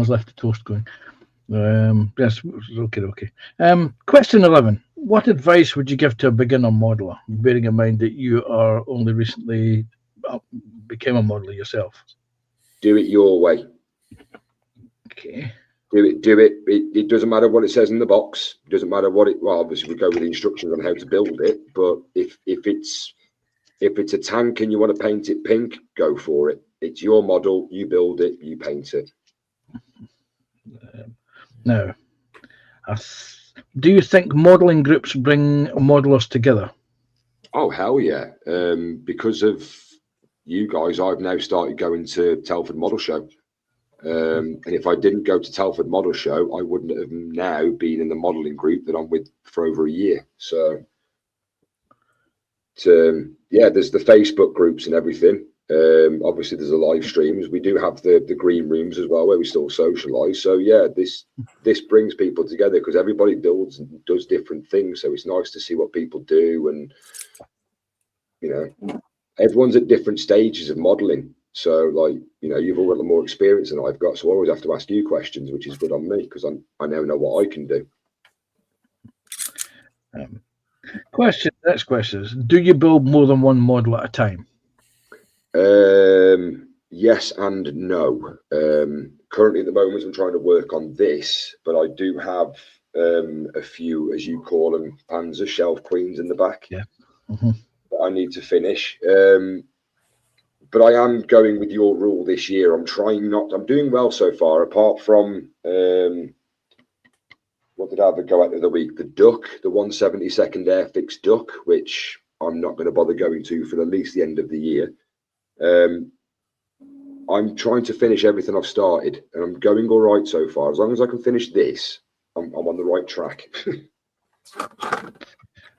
left the toast going. Yes, okay. Question 11. What advice would you give to a beginner modeler, bearing in mind that you are only recently became a modeler yourself? Do it your way. Okay. Do it. It doesn't matter what it says in the box. It doesn't matter what it. Well, obviously we go with the instructions on how to build it. But if it's a tank and you want to paint it pink, go for it. It's your model. You build it. You paint it. Now, do you think modeling groups bring modelers together? Oh hell yeah! Because of you guys, I've now started going to Telford Model Show. And if I didn't go to Telford Model Show, I wouldn't have now been in the modelling group that I'm with for over a year. So, yeah, there's the Facebook groups and everything. Obviously, there's the live streams. We do have the green rooms as well, where we still socialise. So, yeah, this brings people together because everybody builds and does different things. So it's nice to see what people do, and you know, everyone's at different stages of modelling. So, like, you know, you've all got more experience than I've got, so I always have to ask you questions, which is good on me because I now know what I can do. Next question is, do you build more than one model at a time? Yes and no. Currently at the moment I'm trying to work on this, but I do have a few, as you call them, Panzer shelf queens in the back. Yeah. That I need to finish. But I am going with your rule this year. I'm doing well so far, apart from what did I have a go at the other week? The Duck, the 172nd Airfix Duck, which I'm not going to bother going to for at least the end of the year. I'm trying to finish everything I've started, and I'm going all right so far. As long as I can finish this, I'm on the right track.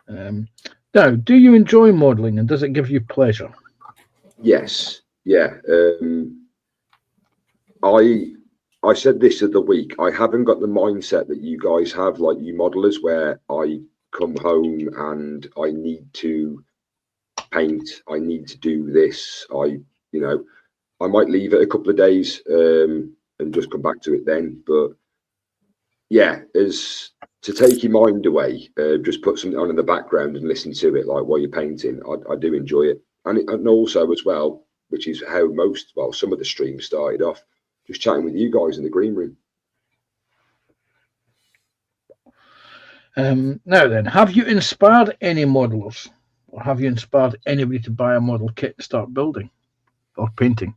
Now, do you enjoy modelling, and does it give you pleasure? Yes, yeah. I said this of the week. I haven't got the mindset that you guys have, like you modelers, where I come home and I need to paint. I need to do this. I might leave it a couple of days and just come back to it then. But yeah, as to take your mind away, just put something on in the background and listen to it, like while you're painting. I do enjoy it. And also as well, which is how some of the streams started off, just chatting with you guys in the green room. Now then, have you inspired any modelers, or have you inspired anybody to buy a model kit and start building or painting?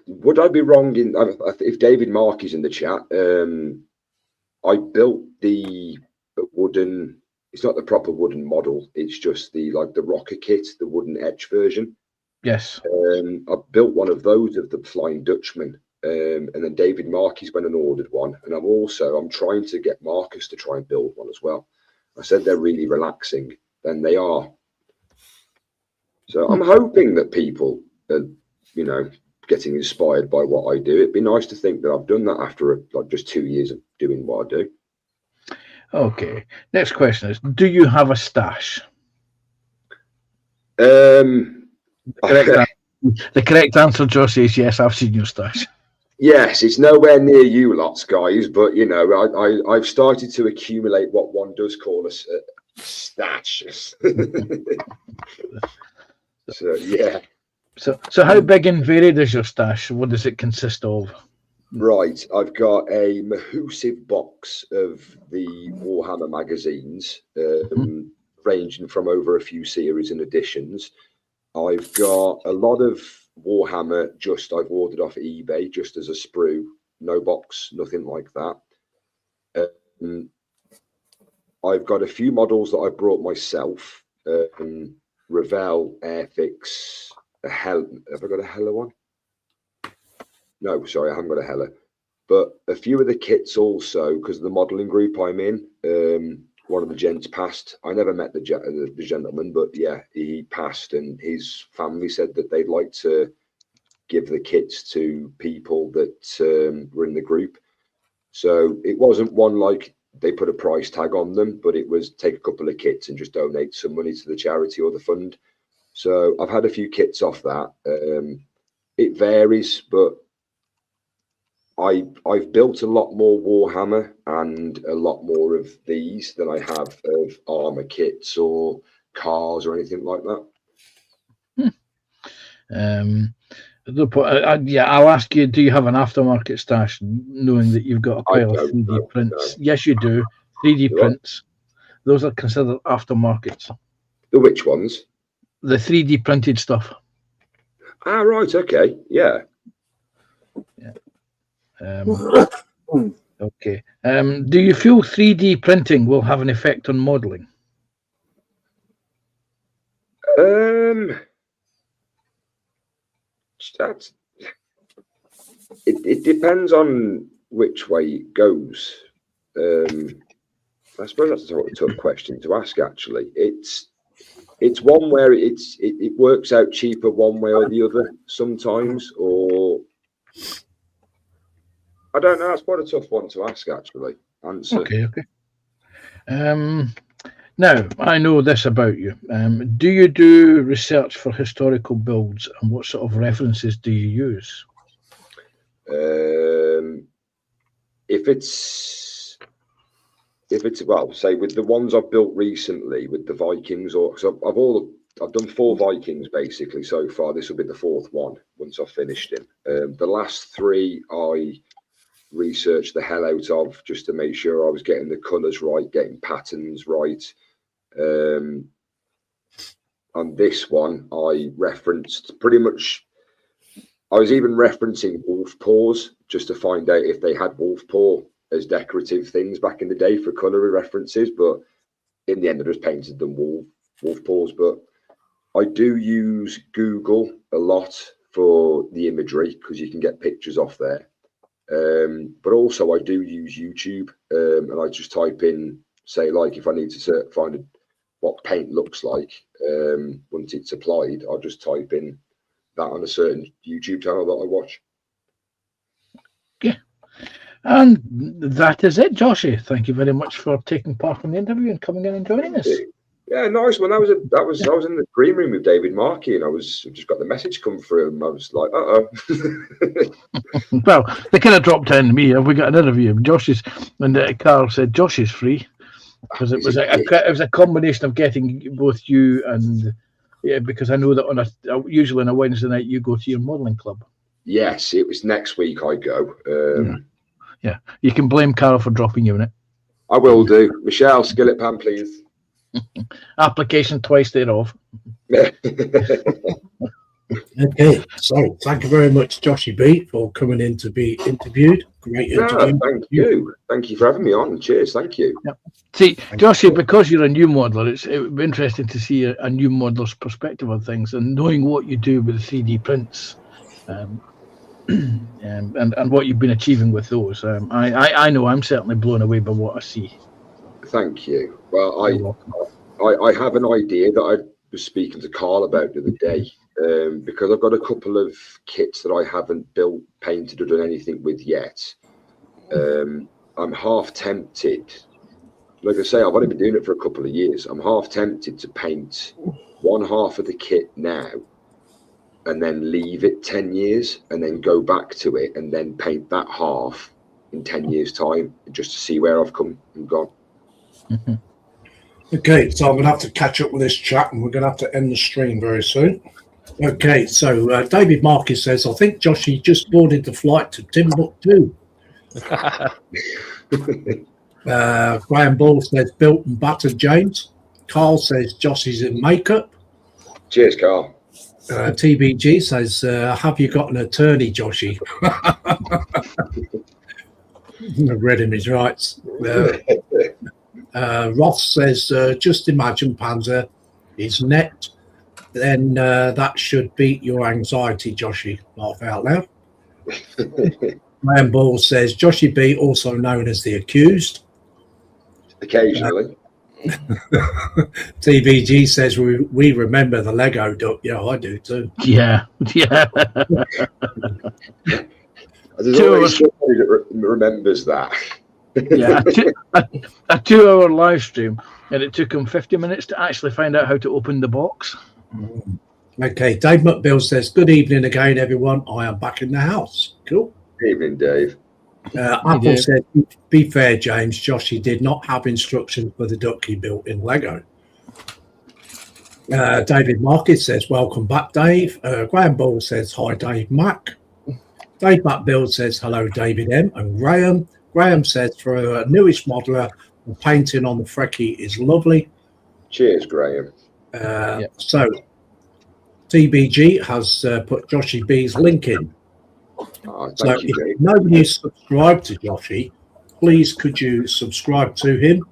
Would I be wrong if David Mark is in the chat? I built the wooden. It's not the proper wooden model. It's just the rocker kit, the wooden etch version. Yes. I built one of those of the Flying Dutchman, and then David Marquis went and ordered one. And I'm trying to get Marcus to try and build one as well. I said they're really relaxing, and they are. So I'm hoping that people, getting inspired by what I do. It'd be nice to think that I've done that after like just 2 years of doing what I do. Okay. Next question is: do you have a stash? Um, The correct answer, Josh, is yes. I've seen your stash. yes, it's nowhere near you lots, guys, but you know, I've started to accumulate what one does call a stash. So yeah. So how big and varied is your stash? What does it consist of? Right, I've got a massive box of the Warhammer magazines, ranging from over a few series and editions. I've got a lot of Warhammer I've ordered off eBay just as a sprue, no box, nothing like that. I've got a few models that I brought myself. Revell, Airfix, a Hell. Have I got a Hella one? No, sorry, I haven't got a Hella. But a few of the kits also, because of the modelling group I'm in. One of the gents passed. I never met the gentleman, but yeah, he passed, and his family said that they'd like to give the kits to people that were in the group. So it wasn't one like they put a price tag on them, but it was take a couple of kits and just donate some money to the charity or the fund. So I've had a few kits off that. It varies, but I've built a lot more Warhammer and a lot more of these than I have of armor kits or cars or anything like that. I'll ask you, do you have an aftermarket stash, knowing that you've got a pile of 3D prints? No. Yes, you do. 3D prints. Those are considered aftermarkets. The which ones? The 3D printed stuff. Ah, right. Okay. Yeah. Okay. Do you feel 3D printing will have an effect on modelling? It depends on which way it goes. I suppose that's a tough question to ask. Actually, it's one where it works out cheaper one way or the other sometimes, or I don't know. That's quite a tough one to ask, actually. Answer. Okay. Now, I know this about you. Do you do research for historical builds, and what sort of references do you use? If it's well, say with the ones I've built recently, with the Vikings, or so I've done 4 Vikings basically so far. This will be the 4th one once I've finished him. The last 3 I researched the hell out of just to make sure I was getting the colours right, getting patterns right. On this one, I referenced pretty much. I was even referencing wolf paws just to find out if they had wolf paw as decorative things back in the day for colour references. But in the end, I just painted them wolf paws. But I do use Google a lot for the imagery because you can get pictures off there. But also I do use YouTube, and I just type in, say, like if I need to find what paint looks like once it's applied, I'll just type in that on a certain YouTube channel that I watch. Yeah, and that is it, Joshy. Thank you very much for taking part in the interview and coming in and joining us. Yeah, nice one. I was in the green room with David Markey, and I just got the message come through, and I was like, Well, they kind of dropped in me. Have we got an interview? Josh's, and Carl said Josh is free because it was a combination of getting both you and because I know that usually on a Wednesday night you go to your modelling club. Yes, it was next week I go. Yeah, you can blame Carl for dropping you in it. I will do. Michelle, skillet pan, please. Application twice thereof. Okay, so thank you very much, Joshy B, for coming in to be interviewed. Great interview. Thank you. Thank you for having me on. Cheers. Thank you. Yep. See, Joshy, because you're a new modeler, it would be interesting to see a new modeler's perspective on things and knowing what you do with the 3D prints and what you've been achieving with those. I know I'm certainly blown away by what I see. Thank you. Well, I have an idea that I was speaking to Carl about the other day. because I've got a couple of kits that I haven't built, painted, or done anything with yet. I'm half tempted. Like I say, I've only been doing it for a couple of years. I'm half tempted to paint one half of the kit now and then leave it 10 years and then go back to it and then paint that half in 10 years' time just to see where I've come and gone. Okay, so I'm going to have to catch up with this chat and we're going to have to end the stream very soon. Okay, so David Marcus says, I think Joshy just boarded the flight to Timbuktu. Graham Ball says, built and battered James. Carl says, Joshy's in makeup. Cheers, Carl. TBG says, have you got an attorney, Joshy? I've read him his rights. Ross says, just imagine Panzer is net. Then that should beat your anxiety, Joshy. Laugh out loud. Graham Ball says, Joshy B, also known as the accused. Occasionally. TBG says, we remember the Lego duck. Yeah, I do too. Yeah. There's always somebody that remembers that. Yeah, a 2-hour live stream, and it took him 50 minutes to actually find out how to open the box. Okay, Dave McBill says, good evening again, everyone. I am back in the house. Cool. Evening, Dave. Apple said, be fair, James, Joshy did not have instructions for the duck he built in Lego. David Marcus says, welcome back, Dave. Graham Ball says, hi, Dave Mac. Dave McBill says, hello, David M. and Graham. Graham says, for a newish modeler, the painting on the Frecky is lovely. Cheers, Graham. So, TBG has put Joshy B's link in. Oh, So thank you, if Dave. nobody's subscribed to Joshy, please could you subscribe to him?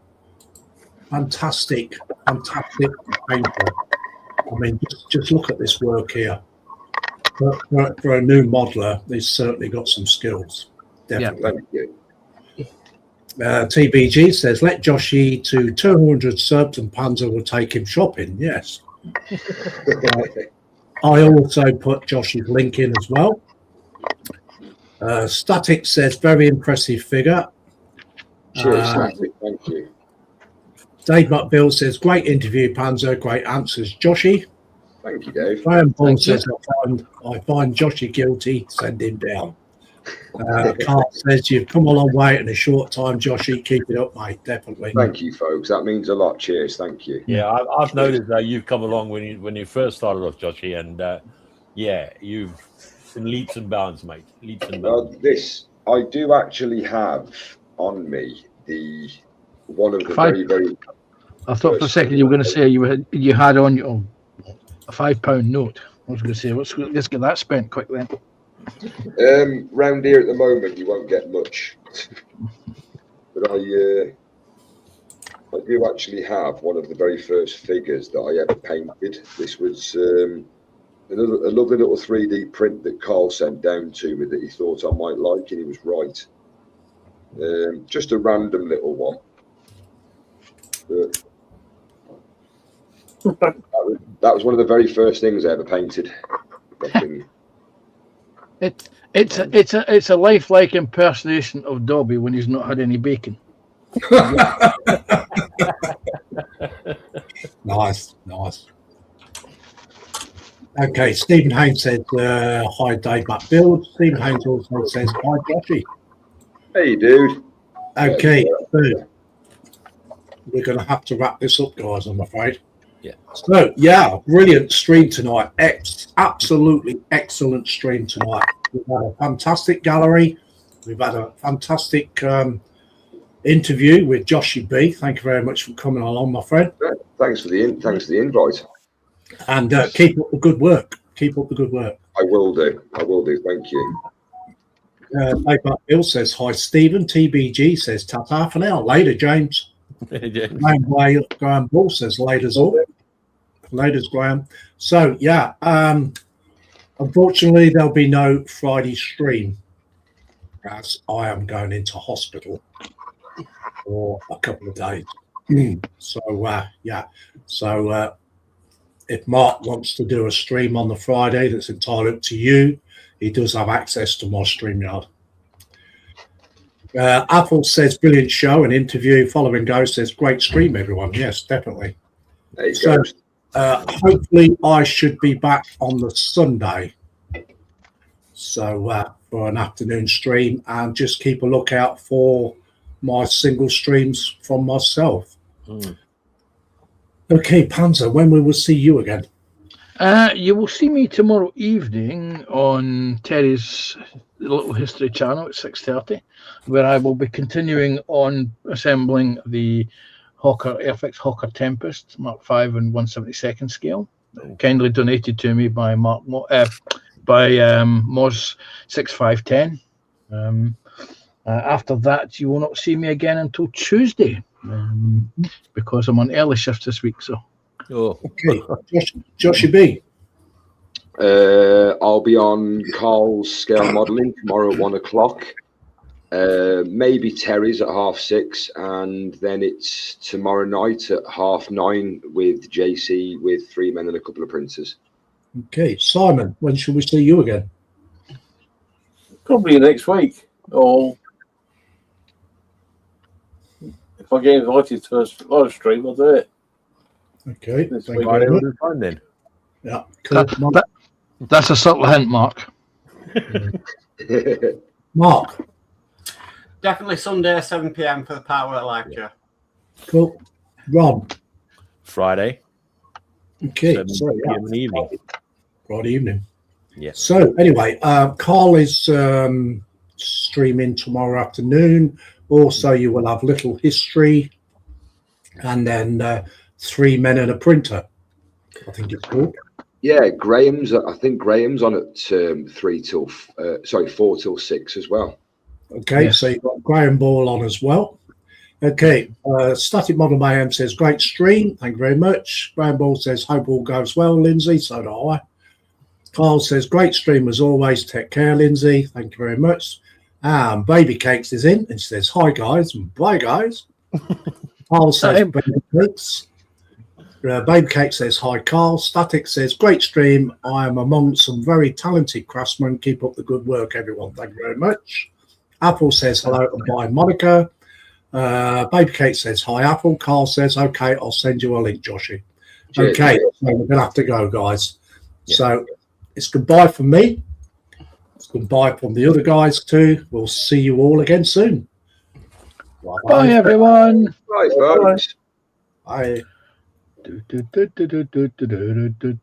Fantastic painter. I mean, just look at this work here. For a new modeler, he's certainly got some skills. Definitely. Thank you. TBG says, let Joshy to 200 subs and Panzer will take him shopping. Yes. I also put Joshy's link in as well. Static says, very impressive figure. Cheers, Static. Thank you. Dave McBill says, great interview, Panzer. Great answers, Joshy. Thank you, Dave. Graham Paul Thank you. says, I find Joshy guilty. Send him down. Carl says, you've come a long way in a short time, Joshy. Keep it up, mate. Definitely. Thank you, folks. That means a lot. Cheers. Thank you. Yeah, I've noticed that you've come along when you first started off, Joshy, and yeah, you've in leaps and bounds, mate. Leaps and bounds. I do actually have on me one of the Fine. very I thought for a second you were going to say you had on your a £5 note. I was going to say, let's get that spent quick then. round here at the moment. You won't get much, but I do actually have one of the very first figures that I ever painted. This was a lovely little 3D print that Carl sent down to me that he thought I might like, and he was right. Just a random little one. But that was one of the very first things I ever painted. It's a lifelike impersonation of Dobby when he's not had any bacon. Nice. Okay, Stephen Haynes said, hi, Dave McBill. Stephen Haynes also says, hi, Joshy. Hey, dude. Okay, so we're going to have to wrap this up, guys, I'm afraid. Yeah. So, yeah, brilliant stream tonight. Absolutely excellent stream tonight. We've had a fantastic gallery. We've had a fantastic interview with Joshy B. Thank you very much for coming along, my friend. Thanks for the invite. And keep up the good work. Keep up the good work. I will do. Thank you. Dave Bill says, hi, Stephen. TBG says, ta-ta for now. Later, James. Graham Ball says, laters all. Laters, Graham. So, yeah, unfortunately, there'll be no Friday stream as I am going into hospital for a couple of days. So, yeah. So, if Mark wants to do a stream on the Friday, that's entirely up to you. He does have access to my StreamYard. Apple says brilliant show and interview. Following Go says great stream, everyone. Yes, definitely. There you So, go. hopefully I should be back on the Sunday. So for an afternoon stream, and just keep a lookout for my single streams from myself. Okay, Panzer, when we will see you again? You will see me tomorrow evening on Terry's Little History channel at 6:30, where I will be continuing on assembling the Hawker Airfix Hawker Tempest Mark 5 and 1/72 scale, kindly donated to me by Moz 6510. After that, you will not see me again until Tuesday, because I'm on early shifts this week. So. Oh, Okay, Joshy B. I'll be on Carl's scale modelling tomorrow at 1 o'clock. Maybe Terry's at 6:30, and then it's tomorrow night at 9:30 with JC with 3 men and a couple of printers. Okay, Simon, when shall we see you again? Probably next week, or if I get invited to a live stream, I'll do it. Okay, This thank you week. very Friday will much. be fine then. Yeah, cool. That's a subtle hint, Mark. Mark, Definitely Sunday, 7 p.m. for the Power lecture. cool. Ron, Friday, okay, 7 so yeah, p.m. in the evening. Friday evening. Yes. So anyway, Carl is streaming tomorrow afternoon. Also, you will have Little History, and then 3 men and a printer. I think it's called. Yeah, Graham's. I think Graham's on at 4 till 6 as well. Okay, Yes. so you've got Graham Ball on as well. Okay, Static Model Mayhem says, great stream. Thank you very much. Graham Ball says, hope all goes well, Lindsay. So do I. Carl says, great stream as always. Take care, Lindsay. Thank you very much. Baby Cakes is in and says, hi, guys. And bye, guys. Carl says, Hi. Baby Cakes. Baby Cake says, hi, Carl. Static says, great stream. I am among some very talented craftsmen. Keep up the good work, everyone. Thank you very much. Apple says, hello and bye, Monica. Baby Kate says, hi, Apple. Carl says, okay, I'll send you a link, Joshy. Cheers. Okay, so we're going to have to go, guys. Yeah. So it's goodbye from me. It's goodbye from the other guys, too. We'll see you all again soon. Bye, everyone. Right, folks. Bye. Do, do, do, do, do, do, do, do, do, do.